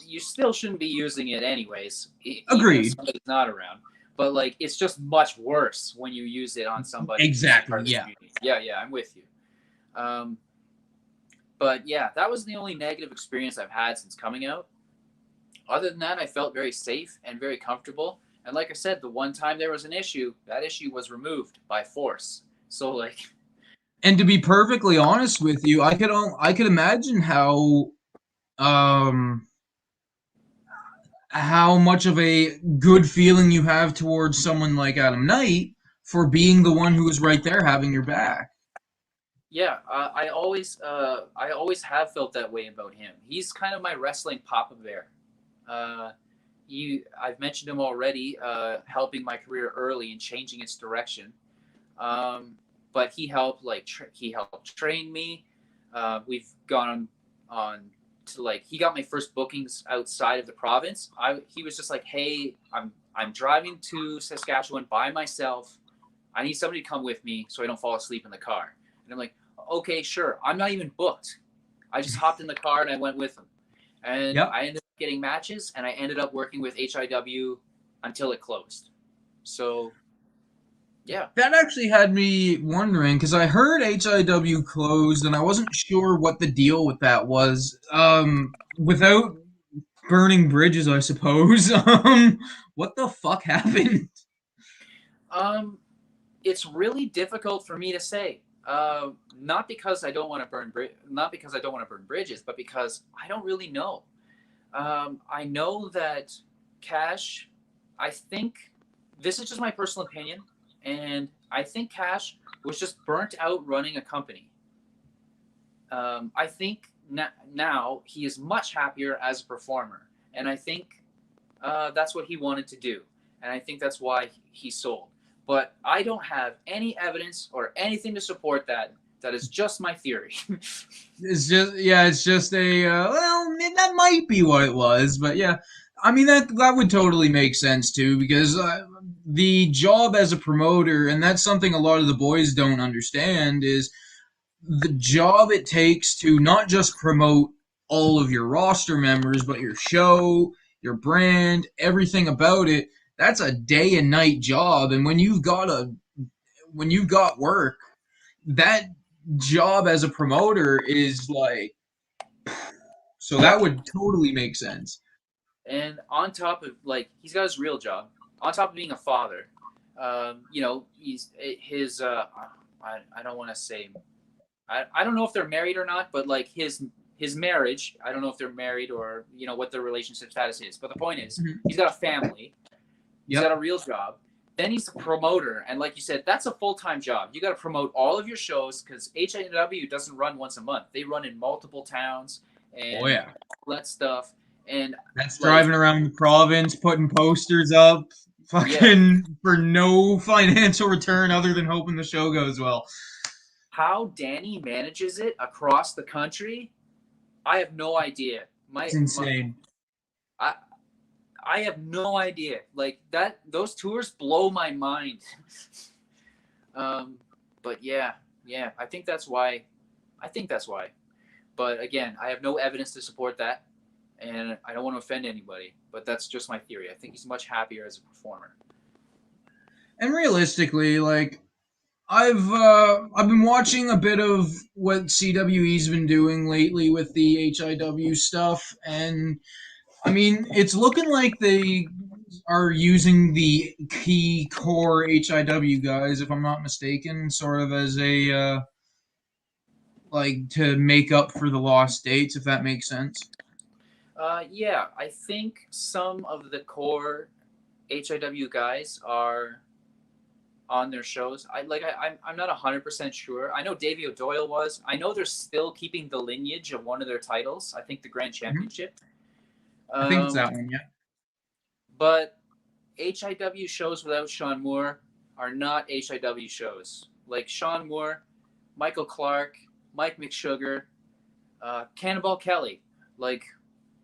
shouldn't be using it anyways, even if Agreed. somebody's not around. But like, it's just much worse when you use it on somebody who's Exactly. part of the Yeah. community. Yeah, yeah, I'm with you. Um, but yeah, that was the only negative experience I've had since coming out. Other than that, I felt very safe and very comfortable. And like I said, the one time there was an issue, that issue was removed by force. So like, And to be perfectly honest with you, I could imagine um how much of a good feeling you have towards someone like Adam Knight for being the one who was right there having your back. yeah, I always have felt that way about him. He's kind of my wrestling Papa Bear. Uh, I've mentioned him already, helping my career early and changing its direction. Um, but he helped train me. We've gone on to like he got my first bookings outside of the province. He was just like, hey, I'm driving to Saskatchewan by myself. I need somebody to come with me so I don't fall asleep in the car. And I'm like, okay, sure. I'm not even booked. I just hopped in the car and I went with him. And Yep. I ended up getting matches and I ended up working with HIW until it closed. So, yeah. That actually had me wondering because I heard HIW closed and I wasn't sure what the deal with that was. Without burning bridges, I suppose. What the fuck happened? Um, it's really difficult for me to say. Not because I don't want to not because I don't want to burn bridges, but because I don't really know. I know that Cash. I think this is just my personal opinion, and I think Cash was just burnt out running a company. I think now he is much happier as a performer, and I think that's what he wanted to do, and I think that's why he sold. But I don't have any evidence or anything to support that. That is just my theory. It's just a well, that might be what it was, but yeah, I mean that would totally make sense too because the job as a promoter, and that's something a lot of the boys don't understand, is the job it takes to not just promote all of your roster members, but your show, your brand, everything about it. That's a day and night job, and when you've got work, that job as a promoter is like so Yeah. that would totally make sense. And on top of like he's got his real job, on top of being a father, he's his I don't want to say I don't know if they're married or not, but like his marriage, I don't know if they're married or what their relationship status is. But the point is, Mhm. he's got a family, he's got Yep. a real job. Then he's a promoter, and like you said, that's a full time job. You got to promote all of your shows because HIW doesn't run once a month; they run in multiple towns Oh and yeah. all that stuff. And That's like, driving around the province, putting posters up, yeah, fucking for no financial return other than hoping the show goes well. how Danny manages it across the country, I have no idea. It's My insane. I I have no idea. Like those tours blow my mind. um, but yeah, I think that's why. I think that's why. But again, I have no evidence to support that, and I don't want to offend anybody, but that's just my theory. I think he's much happier as a performer. And realistically, like I've been watching a bit of what CWE's been doing lately with the HIW stuff, and I mean it's looking like they are using the key core HIW guys, if I'm not mistaken, sort of as a like to make up for the lost dates, if that makes sense. Yeah, I think some of the core HIW guys are on their shows. I'm not 100% sure. I know Davey O'Doyle was. I know they're still keeping the lineage of one of their titles. I think the Grand Championship. I think it's that one, yeah. But HIW shows without Sean Moore are not HIW shows. Like Sean Moore, Michael Clark, Mike McSugar, Cannonball Kelly. Like,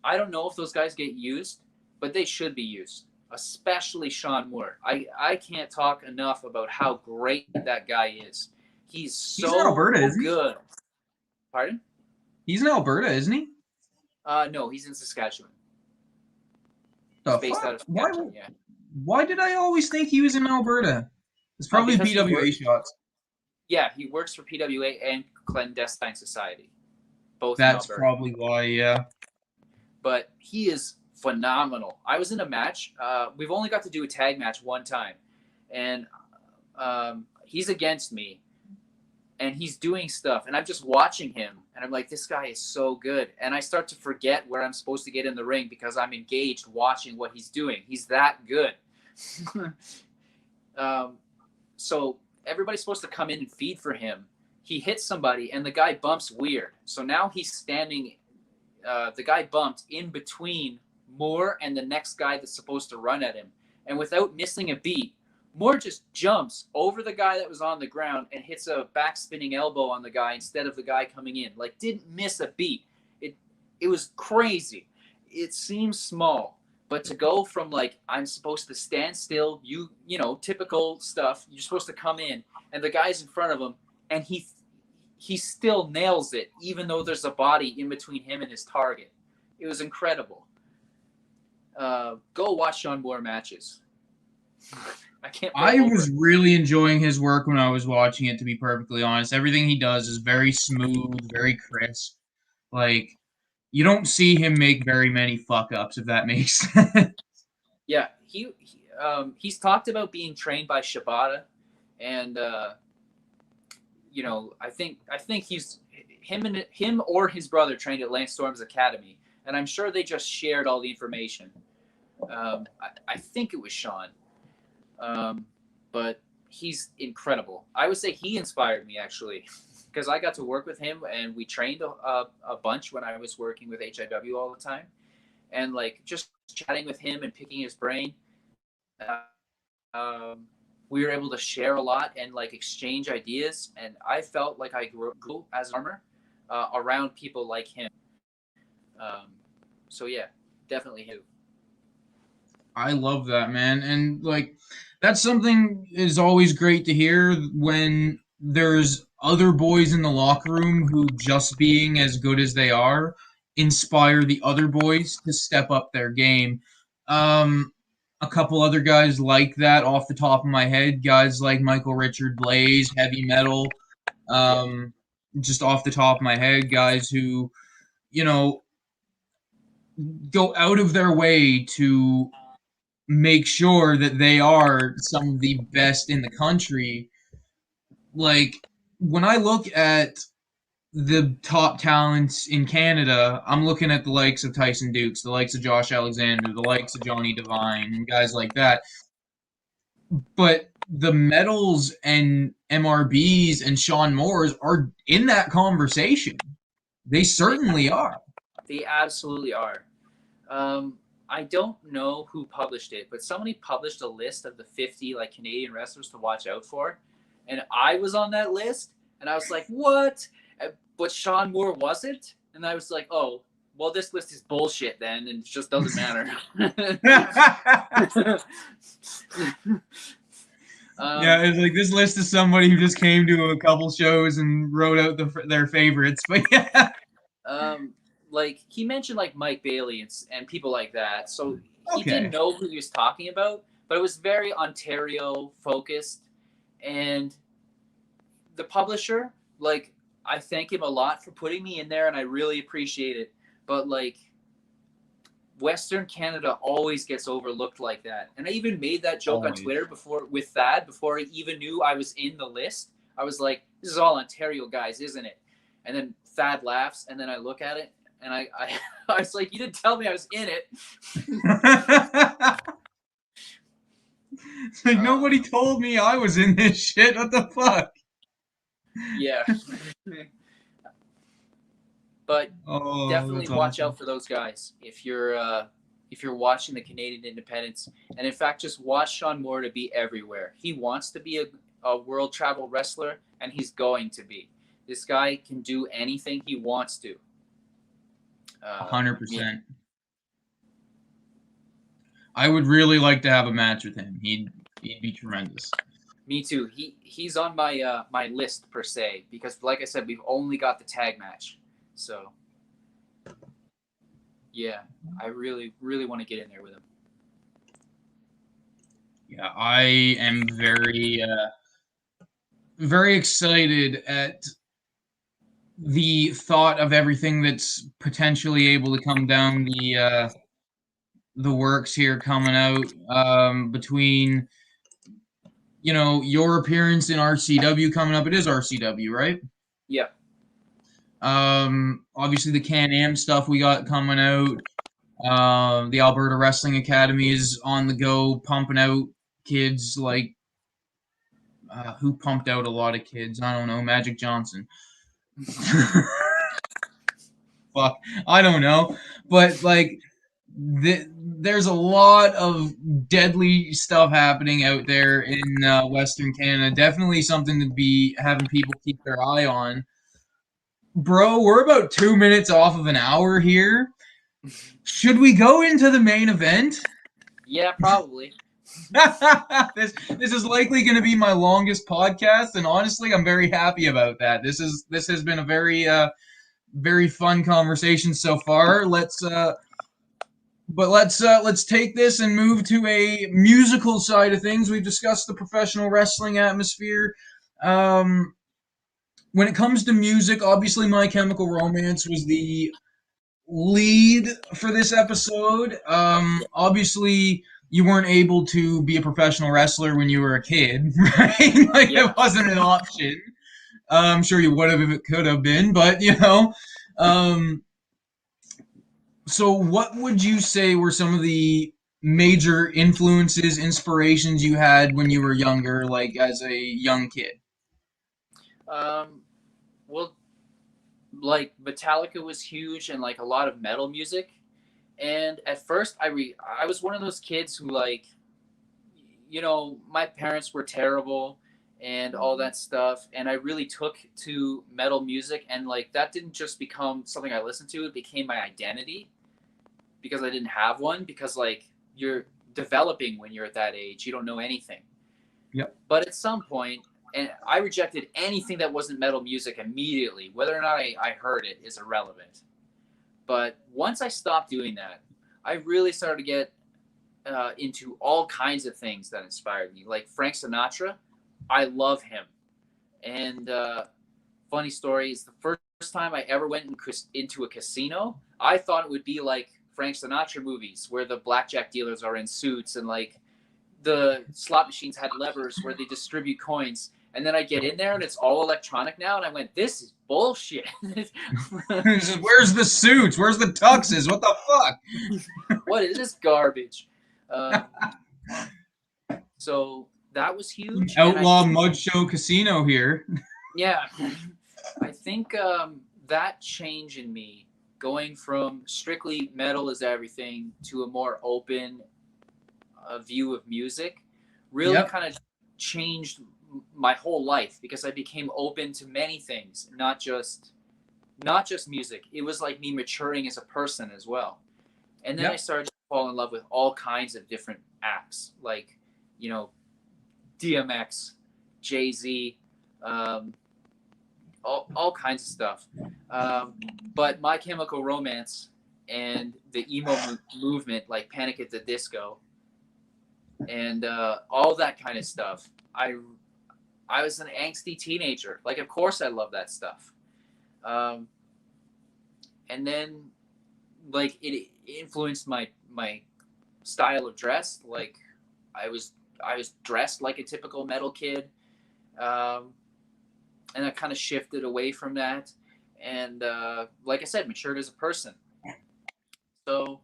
I don't know if those guys get used, but they should be used. Especially Sean Moore. I can't talk enough about how great that guy is. He's so in Alberta, isn't he? good. Pardon? He's in Alberta, isn't he? No, he's in Saskatchewan. The Based fuck? out of Saskatchewan, yeah. Why did I always think he was in Alberta? It's probably PWA shots. Yeah, he works for PWA and Clandestine Society. Both. That's probably why, yeah. But he is phenomenal. I was in a match. We've only got to do a tag match one time, and he's against me, and he's doing stuff, and I'm just watching him, and I'm like, this guy is so good, and I start to forget where I'm supposed to get in the ring because I'm engaged watching what he's doing. He's that good. So everybody's supposed to come in and feed for him. He hits somebody, and the guy bumps weird. So now he's standing. The guy bumped in between Moore and the next guy that's supposed to run at him. And without missing a beat, Moore just jumps over the guy that was on the ground and hits a back spinning elbow on the guy instead of the guy coming in. Like, didn't miss a beat. It was crazy. It seems small, but to go from like, I'm supposed to stand still, you know, typical stuff. You're supposed to come in and the guy's in front of him and he still nails it, even though there's a body in between him and his target. It was incredible. Go watch Sean Moore matches. I was really enjoying his work when I was watching it, to be perfectly honest. Everything he does is very smooth, very crisp. Like, you don't see him make very many fuck-ups, if that makes sense. Yeah, he's talked about being trained by Shibata, and you know, I think he's him or his brother trained at Lance Storm's Academy, and I'm sure they just shared all the information. I think it was Sean, but he's incredible. I would say he inspired me actually, because I got to work with him and we trained a bunch when I was working with HIW all the time, and like just chatting with him and picking his brain. We were able to share a lot and like exchange ideas, and I felt like I grew as an armor around people like him. So yeah, definitely him. I love that, man, and like that's something is always great to hear when there's other boys in the locker room who, just being as good as they are, inspire the other boys to step up their game. A couple other guys like that off the top of my head, guys like Michael Richard Blaze, Heavy Metal, just off the top of my head, guys who, you know, go out of their way to make sure that they are some of the best in the country. Like, when I look at the top talents in Canada, I'm looking at the likes of Tyson Dukes, the likes of Josh Alexander, the likes of Johnny Devine, and guys like that. But the Metals and MRBs and Sean Moores are in that conversation. They certainly are. They absolutely are. I don't know who published it, but somebody published a list of the 50 like Canadian wrestlers to watch out for, and I was on that list, and I was like, what? But Sean Moore wasn't, and I was like, oh, well, this list is bullshit then, and it just doesn't matter. Yeah, it's like this list is somebody who just came to a couple shows and wrote out their favorites, but yeah. like he mentioned like Mike Bailey and people like that. So he Okay. didn't know who he was talking about, but it was very Ontario focused. And the publisher, like, I thank him a lot for putting me in there, and I really appreciate it. But like, Western Canada always gets overlooked like that. And I even made that joke on Always. Twitter with Thad before he even knew I was in the list. I was like, "This is all Ontario guys, isn't it?" And then Thad laughs, and then I look at it, and I I was like, "You didn't tell me I was in it." It's like, nobody told me I was in this shit. What the fuck? Yeah. But Oh, definitely that's watch awesome. out for those guys if you're watching the Canadian Independents. And in fact, just watch Sean Moore to be everywhere. He wants to be a world travel wrestler, and he's going to be. This guy can do anything he wants to. 100%. I would really like to have a match with him. He'd be tremendous. Me too. He's on my my list per se, because like I said, we've only got the tag match. So yeah, I really want to get in there with him. Yeah, I am very excited at the thought of everything that's potentially able to come down the works here coming out, between, you know, your appearance in RCW coming up. It is RCW, right? Yeah. Obviously the Can-Am stuff we got coming out. The Alberta Wrestling Academy is on the go, pumping out kids like, who pumped out a lot of kids? I don't know, Magic Johnson. Fuck, I don't know, but like, there's a lot of deadly stuff happening out there in Western Canada. Definitely something to be having people keep their eye on. Bro, we're about 2 minutes off of an hour here. Should we go into the main event? Yeah, probably. This is likely going to be my longest podcast, and honestly, I'm very happy about that. This has been a very fun conversation so far. Let's take this and move to a musical side of things. We've discussed the professional wrestling atmosphere. When it comes to music, obviously, My Chemical Romance was the lead for this episode. Obviously, you weren't able to be a professional wrestler when you were a kid, right? Like, Yeah. it wasn't an option. I'm sure you would have if it could have been, but you know. So, what would you say were some of the major influences, inspirations you had when you were younger, like as a young kid? Well, like Metallica was huge, and like a lot of metal music. And at first, I was one of those kids who, like, you know, my parents were terrible and all that stuff, and I really took to metal music, and like that didn't just become something I listened to; it became my identity, because I didn't have one, because like you're developing when you're at that age, you don't know anything. Yep. But at some point, and I rejected anything that wasn't metal music immediately. Whether or not I heard it is irrelevant. But once I stopped doing that, I really started to get into all kinds of things that inspired me. Like Frank Sinatra, I love him. And funny story is the first time I ever went into a casino, I thought it would be like Frank Sinatra movies where the blackjack dealers are in suits and like the slot machines had levers where they distribute coins. And then I get in there and it's all electronic now. And I went, this is bullshit. Where's the suits? Where's the tuxes? What the fuck? What is this garbage? So that was huge. Outlaw Mud Show Casino here. Yeah. I think that change in me, going from strictly metal is everything to a more open view of music, really kind of changed my whole life, because I became open to many things, not just music. It was like me maturing as a person as well. And then I started to fall in love with all kinds of different acts, like, you know, DMX, Jay-Z, all kinds of stuff. But My Chemical Romance and the emo movement, like Panic at the Disco, and all that kind of stuff. I was an angsty teenager. Like, of course, I love that stuff. And then, like, it influenced my style of dress. Like, I was dressed like a typical metal kid, and I kind of shifted away from that. And like I said, matured as a person. So,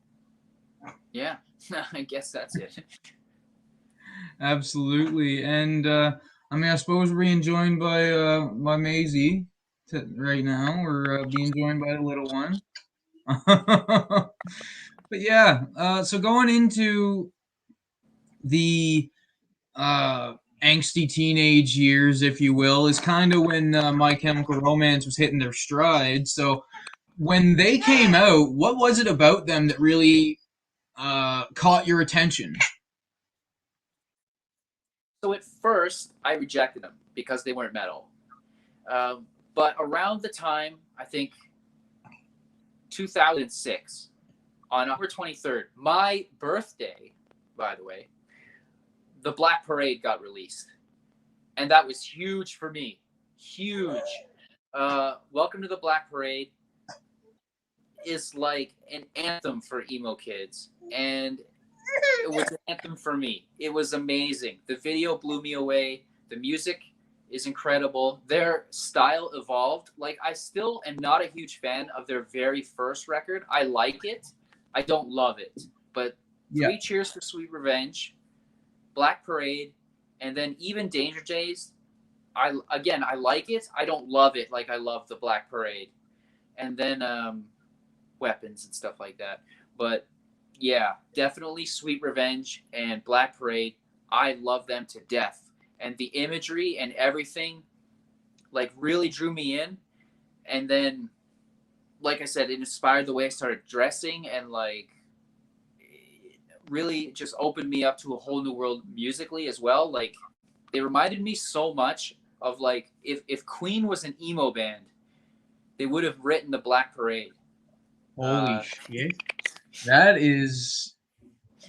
yeah, I guess that's it. Absolutely. And I mean, I suppose we're being joined by Maisie right now. We're being joined by the little one. But yeah, so going into the angsty teenage years, if you will, is kind of when My Chemical Romance was hitting their stride. So when they came out, what was it about them that really caught your attention? So at first, I rejected them because they weren't metal. But around the time, I think 2006, on October 23rd, my birthday, by the way, the Black Parade got released. And that was huge for me. Huge. Welcome to the Black Parade is like an anthem for emo kids. And it was an anthem for me. It was amazing. The video blew me away. The music is incredible. Their style evolved. Like, I still am not a huge fan of their very first record. I like it. I don't love it. But Three Cheers for Sweet Revenge, Black Parade, and then even Danger Days, I like it. I don't love it like I love the Black Parade. And then Weapons and stuff like that. But yeah, definitely Sweet Revenge and Black Parade. I love them to death. And the imagery and everything, like, really drew me in. And then, like I said, it inspired the way I started dressing, and, like, it really just opened me up to a whole new world musically as well. Like, they reminded me so much of, like, if Queen was an emo band, they would have written the Black Parade. Holy shit.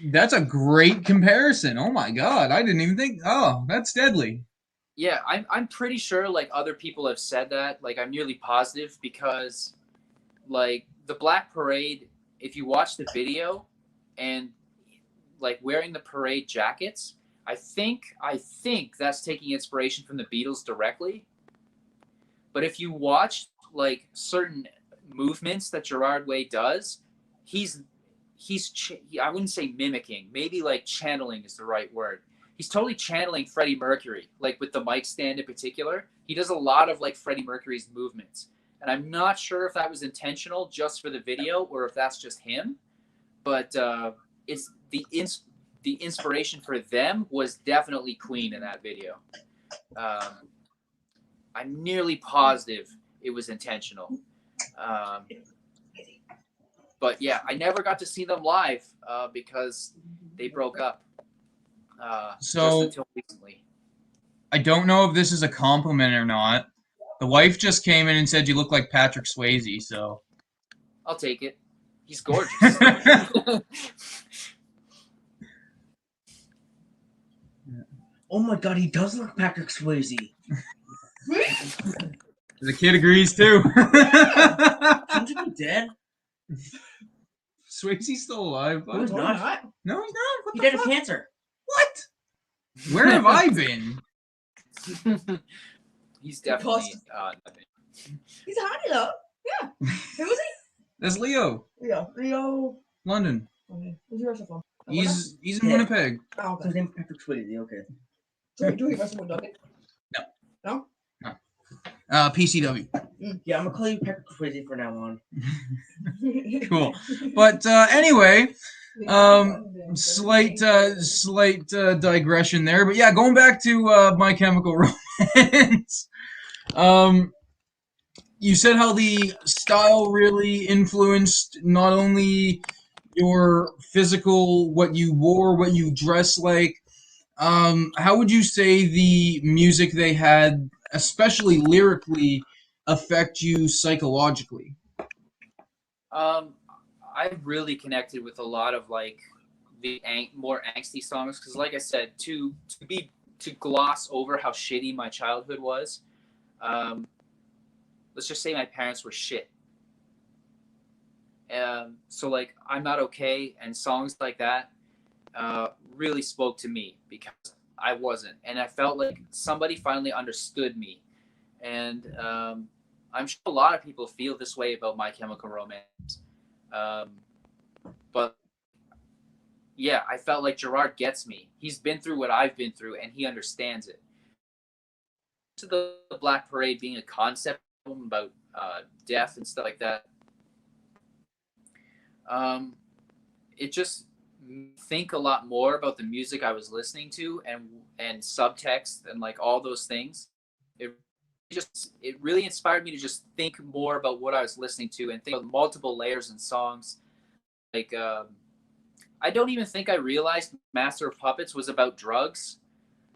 That's a great comparison. Oh my god, I didn't even think. Oh, that's deadly. Yeah, I'm pretty sure, like, other people have said that. Like, I'm nearly positive, because, like, the Black Parade, if you watch the video and, like, wearing the parade jackets, I think that's taking inspiration from the Beatles directly. But if you watch, like, certain movements that Gerard Way does, I wouldn't say mimicking, maybe, like, channeling is the right word. He's totally channeling Freddie Mercury, like, with the mic stand in particular. He does a lot of, like, Freddie Mercury's movements. And I'm not sure if that was intentional just for the video or if that's just him. But it's the inspiration for them was definitely Queen in that video. I'm nearly positive it was intentional. But yeah, I never got to see them live because they broke up. Just until recently. I don't know if this is a compliment or not. The wife just came in and said you look like Patrick Swayze, so I'll take it. He's gorgeous. Oh my god, he does look Patrick Swayze. The kid agrees too. Shouldn't he be dead? Swayze's still alive. No, he's not. No, he's not. What He the died of fuck? cancer. What? Where have I been? He's definitely nothing. He's a hottie though. Yeah. Who was he? That's Leo. Leo. London. Okay. Where's he wrestle from? He's in Winnipeg. Oh, So okay. his name's Patrick Swayze, okay. Do he wrestle with Duggan? No. No? PCW. Yeah, I'm gonna call you Patrick Swayze from now on. Cool. But anyway, slight digression there. But yeah, going back to My Chemical Romance. You said how the style really influenced not only your physical, what you wore, what you dressed like. How would you say the music they had, especially lyrically, affect you psychologically? I really connected with a lot of like the more angsty songs because, like I said, to gloss over how shitty my childhood was. Let's just say my parents were shit. So like I'm Not Okay and songs like that really spoke to me because I wasn't, and I felt like somebody finally understood me. And I'm sure a lot of people feel this way about My Chemical Romance. But yeah, I felt like Gerard gets me. He's been through what I've been through, and he understands it. To the Black Parade being a concept album about death and stuff like that, it just think a lot more about the music I was listening to and subtext and like all those things. It really inspired me to just think more about what I was listening to and think of multiple layers and songs. Like I don't even think I realized Master of Puppets was about drugs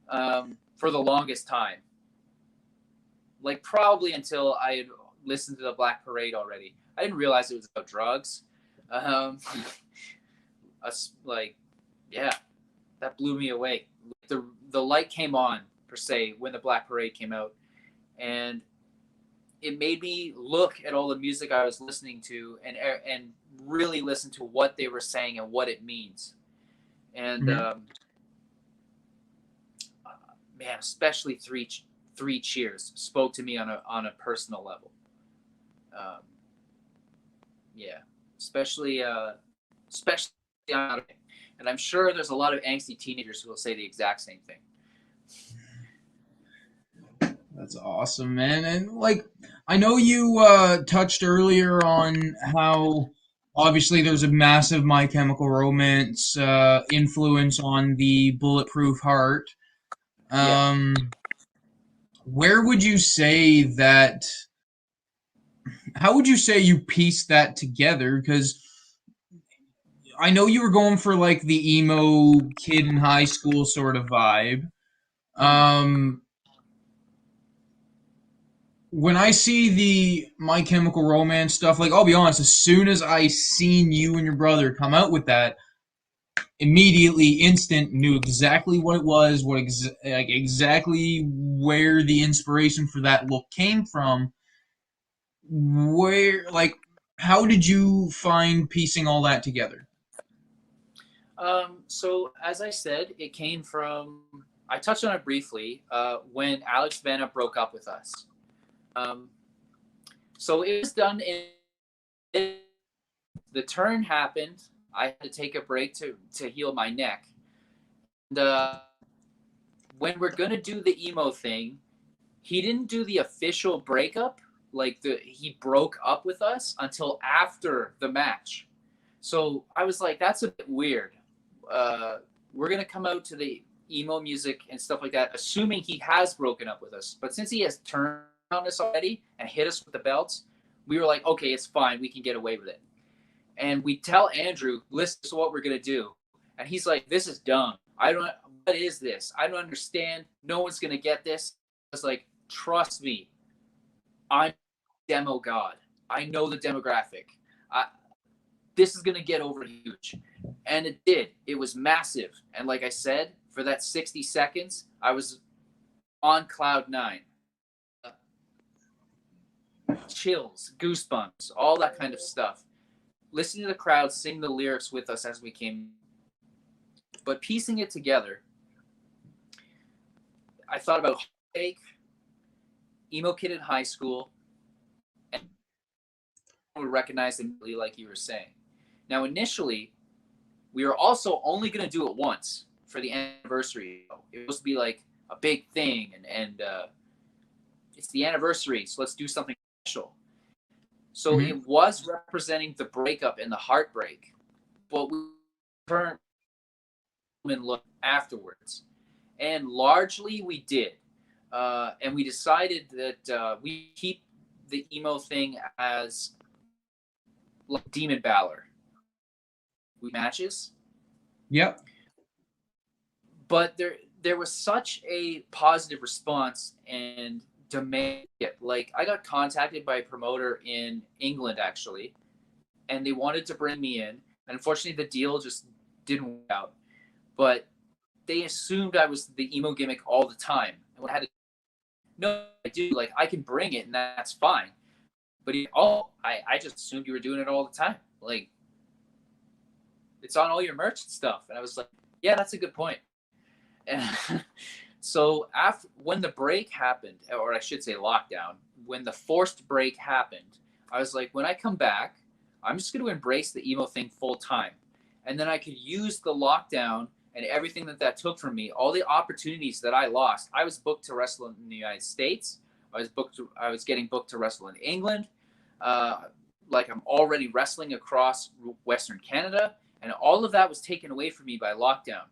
for the longest time. Like probably until I had listened to the Black Parade already. I didn't realize it was about drugs. Like, yeah, that blew me away. The light came on per se when the Black Parade came out, and it made me look at all the music I was listening to and really listen to what they were saying and what it means. And man, especially three cheers spoke to me on a personal level. Yeah, especially and I'm sure there's a lot of angsty teenagers who will say the exact same thing. That's awesome, man. And like, I know you touched earlier on how obviously there's a massive My Chemical Romance influence on the Bulletproof Heart. Where would you say that? How would you say you pieced that together? Because I know you were going for like the emo kid in high school sort of vibe. Um, when I see the My Chemical Romance stuff, like I'll be honest, as soon as I seen you and your brother come out with that, immediately, instant, knew exactly what it was, like exactly where the inspiration for that look came from. Where, like, how did you find piecing all that together? So as I said, it came from, I touched on it briefly, when Alex Vanna broke up with us. So it was done the turn happened. I had to take a break to heal my neck. And when we're gonna do the emo thing, he didn't do the official breakup, like he broke up with us until after the match. So I was like, that's a bit weird. We're gonna come out to the emo music and stuff like that, assuming he has broken up with us. But since he has turned on us already and hit us with the belts, we were like, okay, it's fine, we can get away with it. And we tell Andrew, listen to what we're gonna do, and he's like, this is dumb. What is this? I don't understand. No one's gonna get this. I was like, trust me, I'm demo god. I know the demographic. This is gonna get over huge. And it did. It was massive. And like I said, for that 60 seconds, I was on cloud nine. Chills, goosebumps, all that kind of stuff. Listening to the crowd sing the lyrics with us as we came. But piecing it together, I thought about Heartache, emo kid in high school, and I would recognize them like you were saying. Now, initially, we were also only going to do it once for the anniversary. It was to be like a big thing, and it's the anniversary, so let's do something special. So it was representing the breakup and the heartbreak, but we turned and looked afterwards, and largely we did, and we decided that we keep the emo thing as like Demon Balor. We matches. Yep. But there was such a positive response, and demand it. Like, I got contacted by a promoter in England, actually, and they wanted to bring me in. Unfortunately, the deal just didn't work out. But they assumed I was the emo gimmick all the time. And when I had to, no, I do. Like, I can bring it, and that's fine. But I just assumed you were doing it all the time. Like, it's on all your merch and stuff. And I was like, yeah, that's a good point. And so when the break happened, or I should say lockdown, when the forced break happened, I was like, when I come back, I'm just going to embrace the emo thing full time. And then I could use the lockdown and everything that took from me, all the opportunities that I lost. I was booked to wrestle in the United States. I was getting booked to wrestle in England. Like, I'm already wrestling across Western Canada, and all of that was taken away from me by lockdown.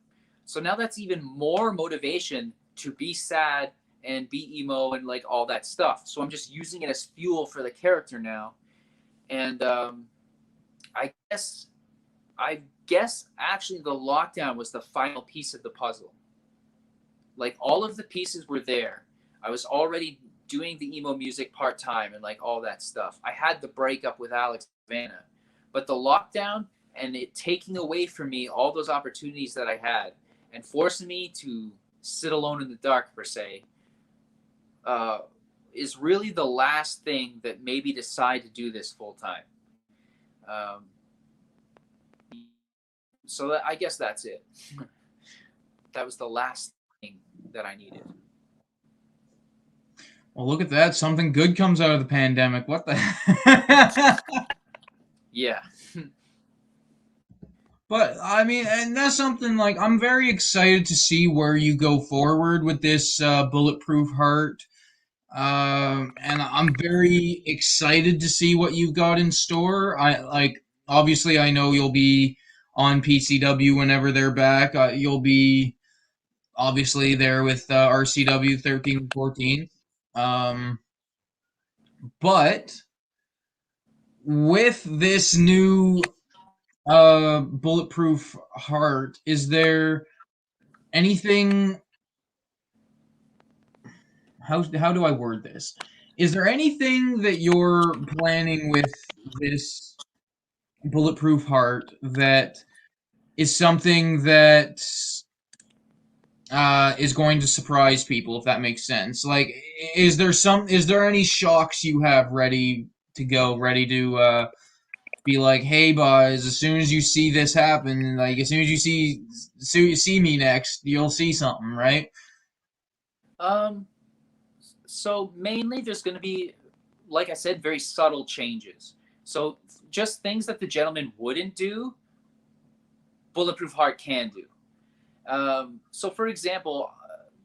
So now that's even more motivation to be sad and be emo and like all that stuff. So I'm just using it as fuel for the character now. And I guess actually the lockdown was the final piece of the puzzle. Like, all of the pieces were there. I was already doing the emo music part-time and like all that stuff. I had the breakup with Alex Vanna, but the lockdown and it taking away from me all those opportunities that I had and forcing me to sit alone in the dark, per se, is really the last thing that made me decide to do this full time. So I guess that's it. That was the last thing that I needed. Well, look at that. Something good comes out of the pandemic. What the? Yeah. But I mean, and that's something like I'm very excited to see where you go forward with this Bulletproof Heart. And I'm very excited to see what you've got in store. Obviously, I know you'll be on PCW whenever they're back. You'll be obviously there with RCW 13 and 14. But with this new Bulletproof Heart, is there anything? How do I word this? Is there anything that you're planning with this Bulletproof Heart that is something that is going to surprise people, if that makes sense? Like, is there any shocks you have ready to go, ready to be like, hey, boys, as soon as you see this happen, like as soon as you see me next, you'll see something, right? So mainly there's going to be, like I said, very subtle changes. So just things that the gentleman wouldn't do, Bulletproof Heart can do. So for example,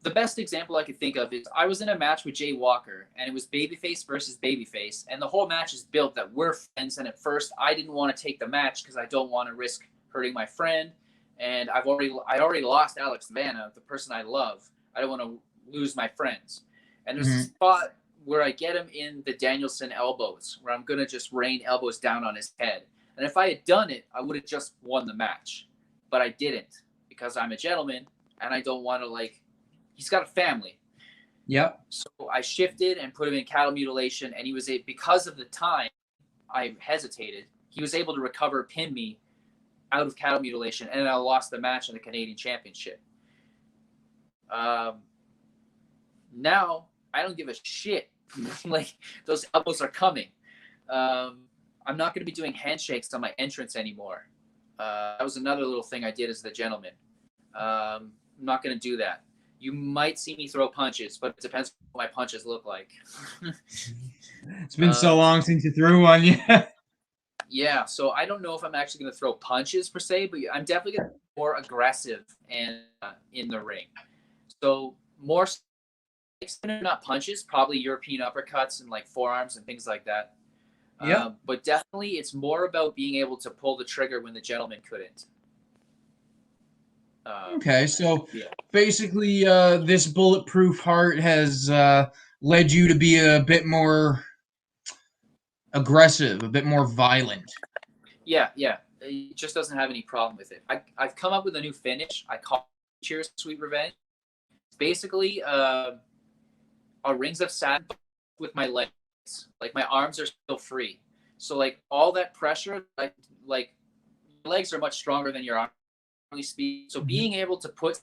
the best example I could think of is I was in a match with Jay Walker, and it was babyface versus babyface, and the whole match is built that we're friends. And at first, I didn't want to take the match because I don't want to risk hurting my friend, and I already lost Alex Vanna, the person I love. I don't want to lose my friends. And there's a spot where I get him in the Danielson elbows, where I'm gonna just rain elbows down on his head. And if I had done it, I would have just won the match, but I didn't because I'm a gentleman and I don't want to like. He's got a family. Yep. So I shifted and put him in cattle mutilation, and he was because of the time I hesitated, he was able to recover, pin me out of cattle mutilation, and I lost the match in the Canadian Championship. Now I don't give a shit. Like, those elbows are coming. I'm not going to be doing handshakes on my entrance anymore. That was another little thing I did as the gentleman. I'm not going to do that. You might see me throw punches, but it depends what my punches look like. It's been so long since you threw one. Yeah. Yeah, so I don't know if I'm actually going to throw punches per se, but I'm definitely going to be more aggressive and in the ring. So more, not punches, probably European uppercuts and like forearms and things like that. Yeah. But definitely it's more about being able to pull the trigger when the gentleman couldn't. Okay, so yeah. basically this Bulletproof Heart has led you to be a bit more aggressive, a bit more violent. Yeah. It just doesn't have any problem with it. I've come up with a new finish. I call it Cheers, Sweet Revenge. Basically, are rings of Saturn with my legs. Like my arms are still free. So like all that pressure, like your legs are much stronger than your arms. So being able to put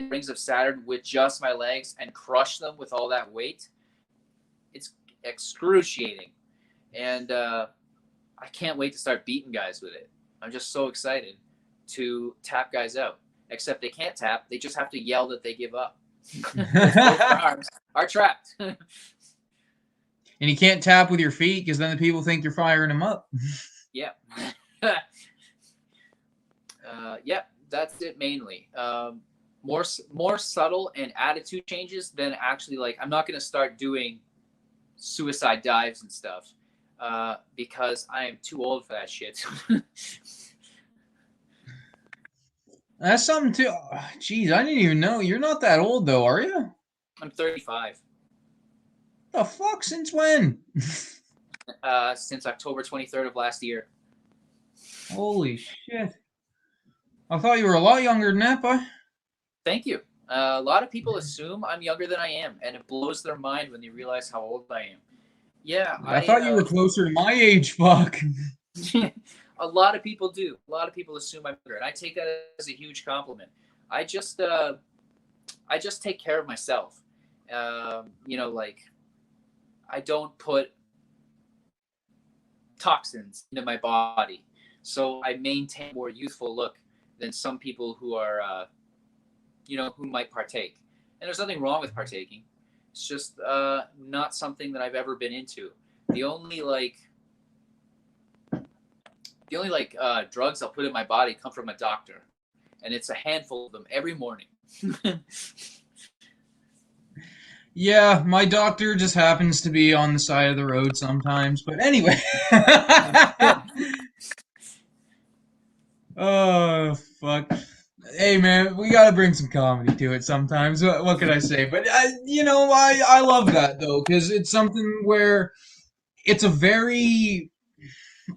rings of Saturn with just my legs and crush them with all that weight, it's excruciating. And I can't wait to start beating guys with it. I'm just so excited to tap guys out. Except they can't tap; they just have to yell that they give up. Both their arms are trapped. And you can't tap with your feet because then the people think you're firing them up. Yeah. Yeah, that's it mainly. More subtle and attitude changes than actually like I'm not going to start doing suicide dives and stuff because I am too old for that shit. That's something too. Jeez, I didn't even know. You're not that old though, are you? I'm 35. The fuck? Since when? Since October 23rd of last year. Holy shit! I thought you were a lot younger than that, boy. Thank you. A lot of people assume I'm younger than I am, and it blows their mind when they realize how old I am. Yeah, I thought you were closer to my age. Fuck. A lot of people do. A lot of people assume I'm younger, and I take that as a huge compliment. I just take care of myself. Like I don't put toxins into my body, so I maintain a more youthful look than some people who are, who might partake. And there's nothing wrong with partaking. It's just not something that I've ever been into. The only drugs I'll put in my body come from a doctor, and it's a handful of them every morning. Yeah, my doctor just happens to be on the side of the road sometimes. But anyway. Oh, fuck. Hey, man, we gotta bring some comedy to it sometimes. What can I say? But, I love that, though, because it's something where it's a very...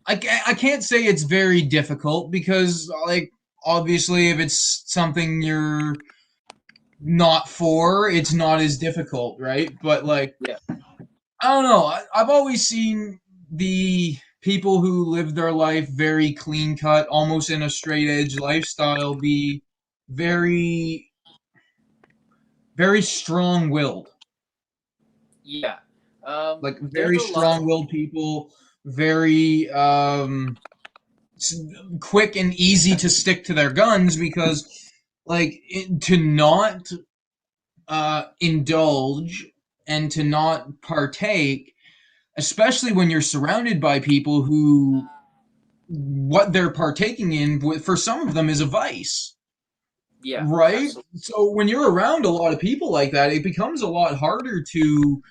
I can't say it's very difficult because, like, obviously, if it's something you're not for, it's not as difficult, right? But like, Yeah. I don't know. I've always seen the people who live their life very clean cut, almost in a straight edge lifestyle, be very, very strong willed. Yeah. Like There's very a lot strong willed people, very quick and easy to stick to their guns because, like, to not indulge and to not partake, especially when you're surrounded by people who what they're partaking in for some of them is a vice. Yeah, Right? absolutely. So when you're around a lot of people like that, it becomes a lot harder to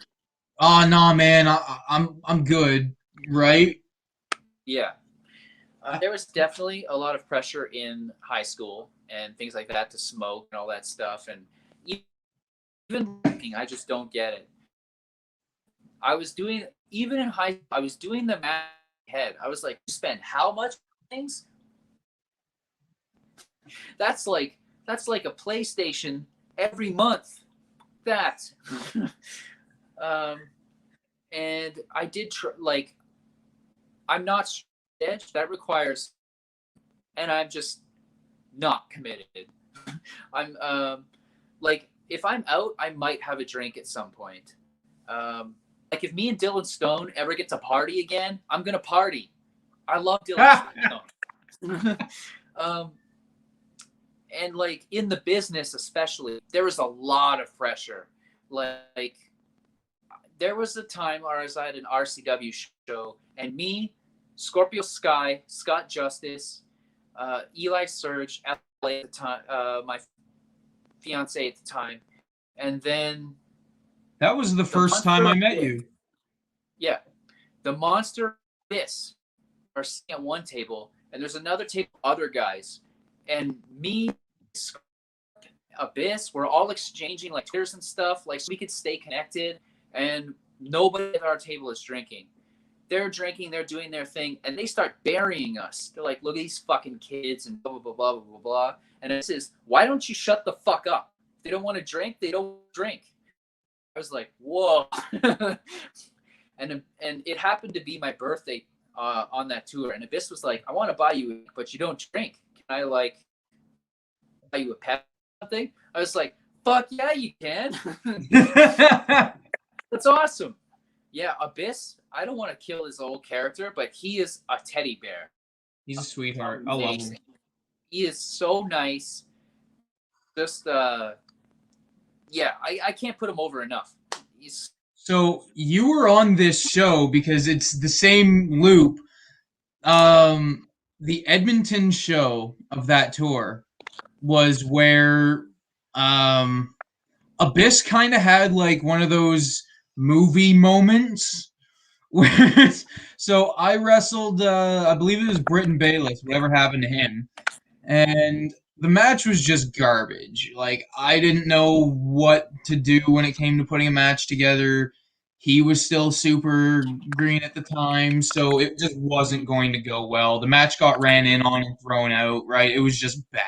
nah man, I'm good, right? Yeah. There was definitely a lot of pressure in high school and things like that to smoke and all that stuff. And even drinking, I just don't get it. Even in high, I was doing the math in my head. I was like, you spend how much things? That's like a PlayStation every month. That. And I did I'm not edge that requires, and I'm just not committed. I'm like if I'm out, I might have a drink at some point. Like if me and Dylan Stone ever get to party again, I'm gonna party. I love Dylan Stone. And like in the business, especially, there was a lot of pressure. Like there was a time where I was at an RCW show, and me, Scorpio Sky, Scott Justice, Eli Surge at the time, my fiance at the time, and then that was the first time I met you. Yeah, the Monster Abyss are sitting at one table, and there's another table of other guys, and me, Abyss, we're all exchanging like Twitters and stuff, like so we could stay connected, and nobody at our table is drinking. They're drinking, they're doing their thing, and they start burying us. They're like, look at these fucking kids and blah, blah, blah, blah, blah, blah. And it says, why don't you shut the fuck up? If they don't want to drink, they don't drink. I was like, whoa. and it happened to be my birthday on that tour. And Abyss was like, I want to buy you, but you don't drink. Can I like buy you a pet or something? I was like, fuck yeah, you can. That's awesome. Yeah, Abyss, I don't want to kill his old character, but he is a teddy bear. He's a sweetheart. I love him. He is so nice. Just yeah, I can't put him over enough. He's So you were on this show because it's the same loop. The Edmonton show of that tour was where Abyss kind of had like one of those movie moments where so I wrestled I believe it was Britton Bayless, whatever happened to him. And the match was just garbage. Like, I didn't know what to do when it came to putting a match together. He was still super green at the time, so it just wasn't going to go well. The match got ran in on and thrown out, right? It was just bad.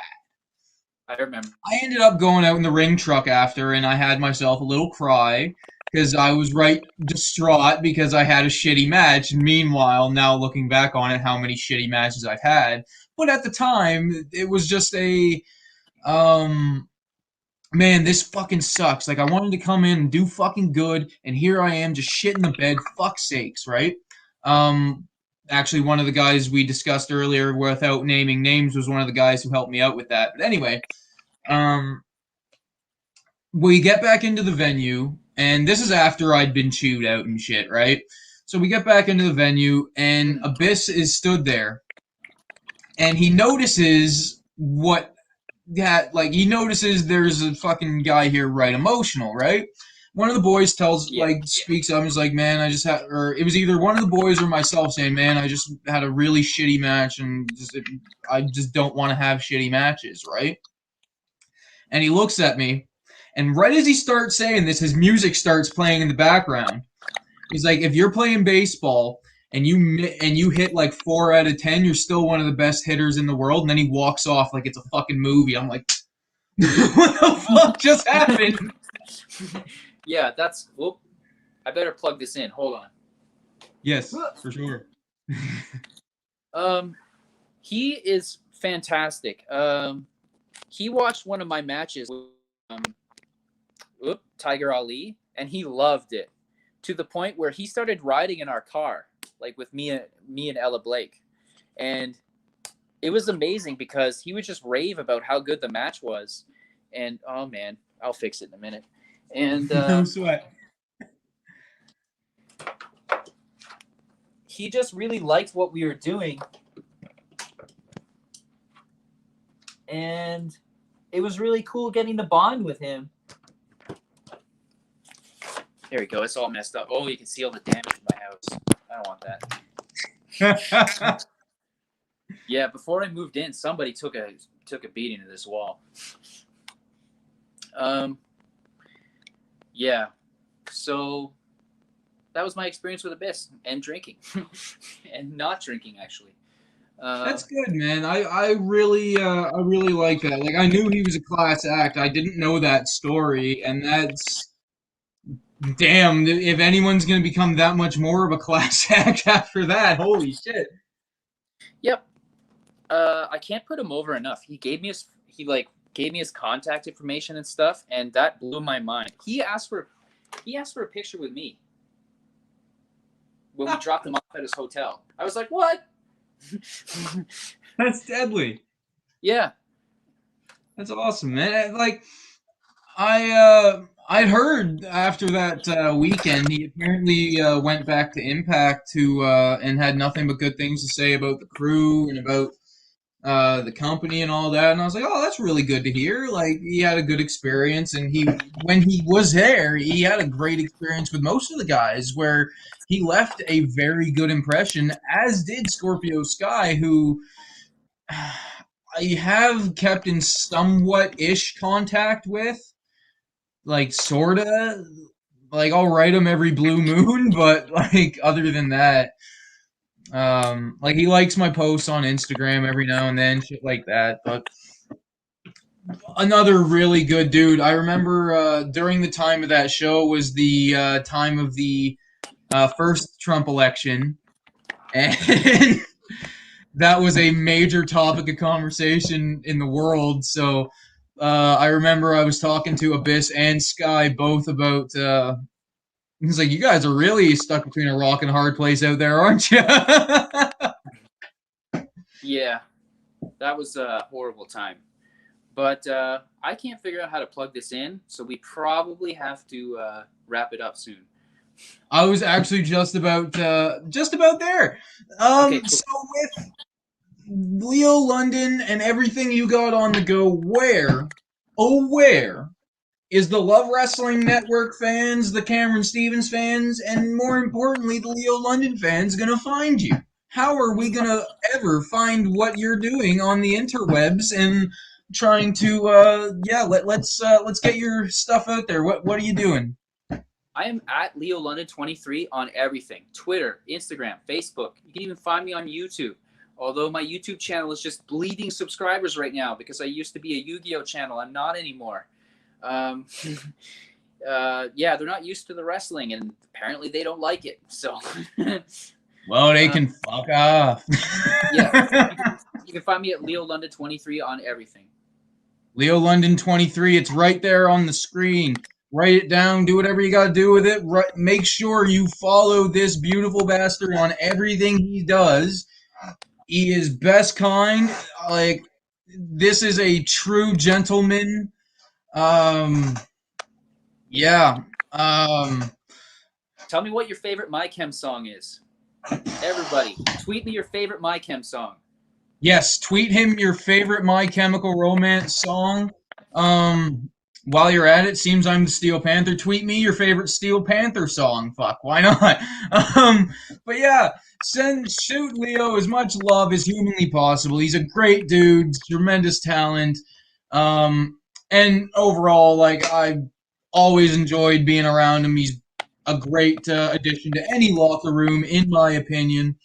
I remember. I ended up going out in the ring truck after, and I had myself a little cry because I was right distraught because I had a shitty match. And meanwhile, now looking back on it, how many shitty matches I've had. But at the time, it was just a, man, this fucking sucks. Like, I wanted to come in and do fucking good, and here I am just shit in the bed. Fuck sakes, right? Actually, one of the guys we discussed earlier, without naming names, was one of the guys who helped me out with that. But anyway, we get back into the venue, and this is after I'd been chewed out and shit, right? So we get back into the venue, and Abyss is stood there. And he notices he notices there's a fucking guy here right emotional, right? One of the boys speaks up and is like, man, or it was either one of the boys or myself saying, man, I just had a really shitty match and I just don't want to have shitty matches, right? And he looks at me, and right as he starts saying this, his music starts playing in the background. He's like, if you're playing baseball and you hit like 4 out of 10, you're still one of the best hitters in the world. And then he walks off like it's a fucking movie. I'm like, what the fuck just happened? Yeah, that's. Whoop. I better plug this in. Hold on. Yes, for sure. He is fantastic. He watched one of my matches with Tiger Ali, and he loved it to the point where he started riding in our car, like with me and Ella Blake. And it was amazing because he would just rave about how good the match was. And, oh, man, I'll fix it in a minute. And no sweat. He just really liked what we were doing. And it was really cool getting to bond with him. There we go. It's all messed up. Oh, you can see all the damage in my house. I don't want that. Yeah, before I moved in, somebody took a beating to this wall. Yeah. So that was my experience with Abyss and drinking. And not drinking, actually. That's good, man. I really like that. Like, I knew he was a class act. I didn't know that story, and that's damn. If anyone's gonna become that much more of a class act after that, holy shit. Yep. I can't put him over enough. He gave me his contact information and stuff, and that blew my mind. He asked for a picture with me when we dropped him off at his hotel. I was like, what? That's deadly. Yeah. That's awesome, man. Like, I heard after that weekend, he apparently went back to Impact and had nothing but good things to say about the crew and about the company and all that. And I was like, oh, that's really good to hear. Like, he had a good experience, and when he was there, he had a great experience with most of the guys, where he left a very good impression, as did Scorpio Sky, who I have kept in somewhat-ish contact with. Like, sorta. Like, I'll write him every blue moon, but, like, other than that, like, he likes my posts on Instagram every now and then, shit like that, but another really good dude. I remember during the time of that show was the time of the first Trump election, and that was a major topic of conversation in the world. So I remember I was talking to Abyss and Sky both about. He's like, "You guys are really stuck between a rock and a hard place out there, aren't you?" Yeah, that was a horrible time. But I can't figure out how to plug this in, so we probably have to wrap it up soon. I was actually just about there. Okay, cool. So with Leo London and everything you got on the go, where is the Love Wrestling Network fans, the Cameron Stevens fans, and more importantly, the Leo London fans gonna find you? How are we gonna ever find what you're doing on the interwebs and trying to let's get your stuff out there. What are you doing? I am at Leo London 23 on everything: Twitter, Instagram, Facebook. You can even find me on YouTube. Although my YouTube channel is just bleeding subscribers right now because I used to be a Yu-Gi-Oh channel. I'm not anymore. Yeah, they're not used to the wrestling, and apparently they don't like it. So, Well, they can fuck off. Yeah, you can find me at Leo London 23 on everything. Leo London 23. It's right there on the screen. Write it down. Do whatever you got to do with it. Make sure you follow this beautiful bastard on everything he does. He is best kind. Like, this is a true gentleman. Yeah. Tell me what your favorite My Chem song is. Everybody, tweet me your favorite My Chem song. Yes, tweet him your favorite My Chemical Romance song. While you're at it, seems I'm the Steel Panther. Tweet me your favorite Steel Panther song. Fuck, why not? But yeah, shoot Leo as much love as humanly possible. He's a great dude, tremendous talent. And overall, like, I always enjoyed being around him. He's a great addition to any locker room, in my opinion.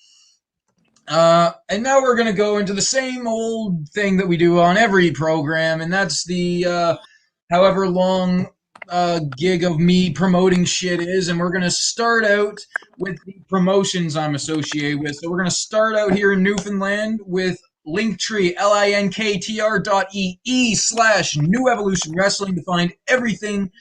And now we're going to go into the same old thing that we do on every program, and that's the however long gig of me promoting shit is. And we're going to start out with the promotions I'm associated with. So we're going to start out here in Newfoundland with Linktree, linktr.ee/New Evolution Wrestling to find everything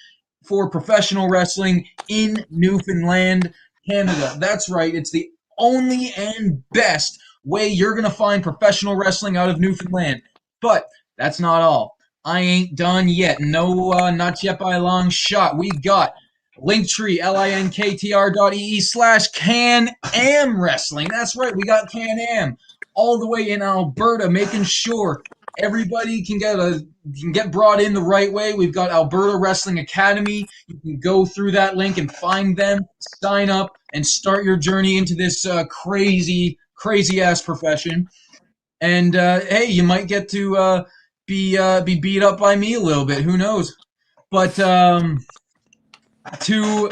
for professional wrestling in Newfoundland, Canada. That's right. It's the only and best way you're going to find professional wrestling out of Newfoundland. But that's not all. I ain't done yet. No, not yet by a long shot. We got Linktree, linktr.ee/Can-Am Wrestling. That's right. We got Can-Am all the way in Alberta, making sure everybody can get brought in the right way. We've got Alberta Wrestling Academy. You can go through that link and find them, sign up, and start your journey into this crazy ass profession. And hey, you might get to be beat up by me a little bit. Who knows? But to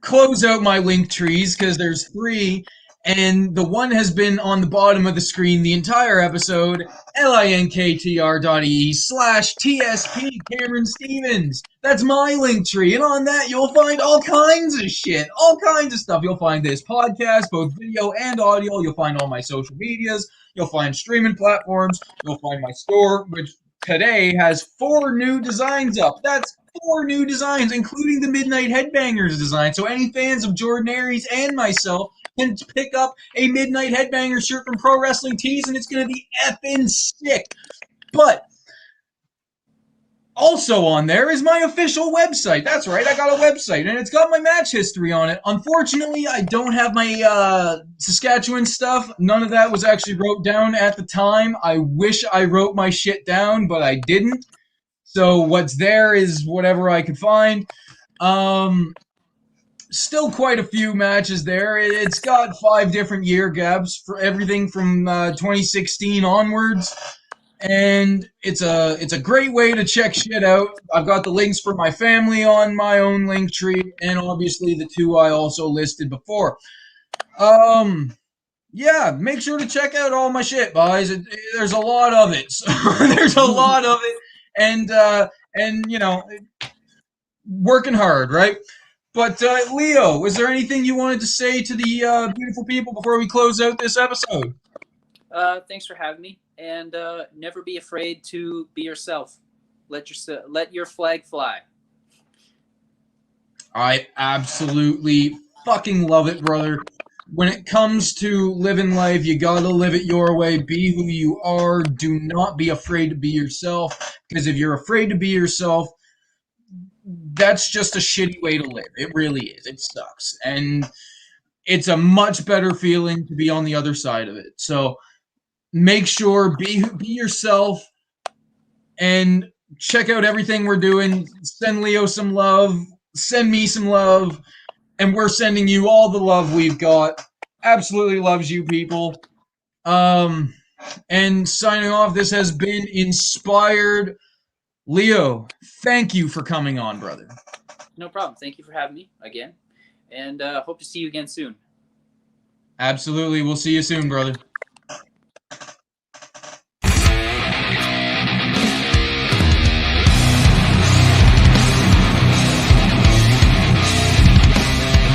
close out my link trees, because there's 3. And the one has been on the bottom of the screen the entire episode, linktr.ee/TSP Cameron Stevens. That's my link tree. And on that, you'll find all kinds of shit, all kinds of stuff. You'll find this podcast, both video and audio. You'll find all my social medias. You'll find streaming platforms. You'll find my store, which today has 4 new designs up. That's 4 new designs, including the Midnight Headbangers design. So any fans of Jordan Aries and myself can pick up a Midnight Headbanger shirt from Pro Wrestling Tees, and it's going to be effing sick. But also on there is my official website. That's right, I got a website, and it's got my match history on it. Unfortunately, I don't have my Saskatchewan stuff. None of that was actually wrote down at the time. I wish I wrote my shit down, but I didn't. So what's there is whatever I could find. Still quite a few matches there. It's got 5 different year gaps for everything from 2016 onwards. And it's a great way to check shit out. I've got the links for my family on my own link tree, and obviously the 2 I also listed before. Yeah, make sure to check out all my shit, guys. There's a lot of it. So there's a lot of it. and you know, working hard, right? But Leo, was there anything you wanted to say to the beautiful people before we close out this episode? Thanks for having me, and never be afraid to be yourself. Let your flag fly. I absolutely fucking love it, brother. When it comes to living life, you gotta live it your way. Be who you are. Do not be afraid to be yourself. Because if you're afraid to be yourself, that's just a shitty way to live. It really is. It sucks. And it's a much better feeling to be on the other side of it. So make sure, be yourself, and check out everything we're doing. Send Leo some love. Send me some love. And we're sending you all the love we've got. Absolutely loves you people. And signing off, this has been Inspired. Leo, thank you for coming on, brother. No problem. Thank you for having me again, and hope to see you again soon. Absolutely. We'll see you soon, brother.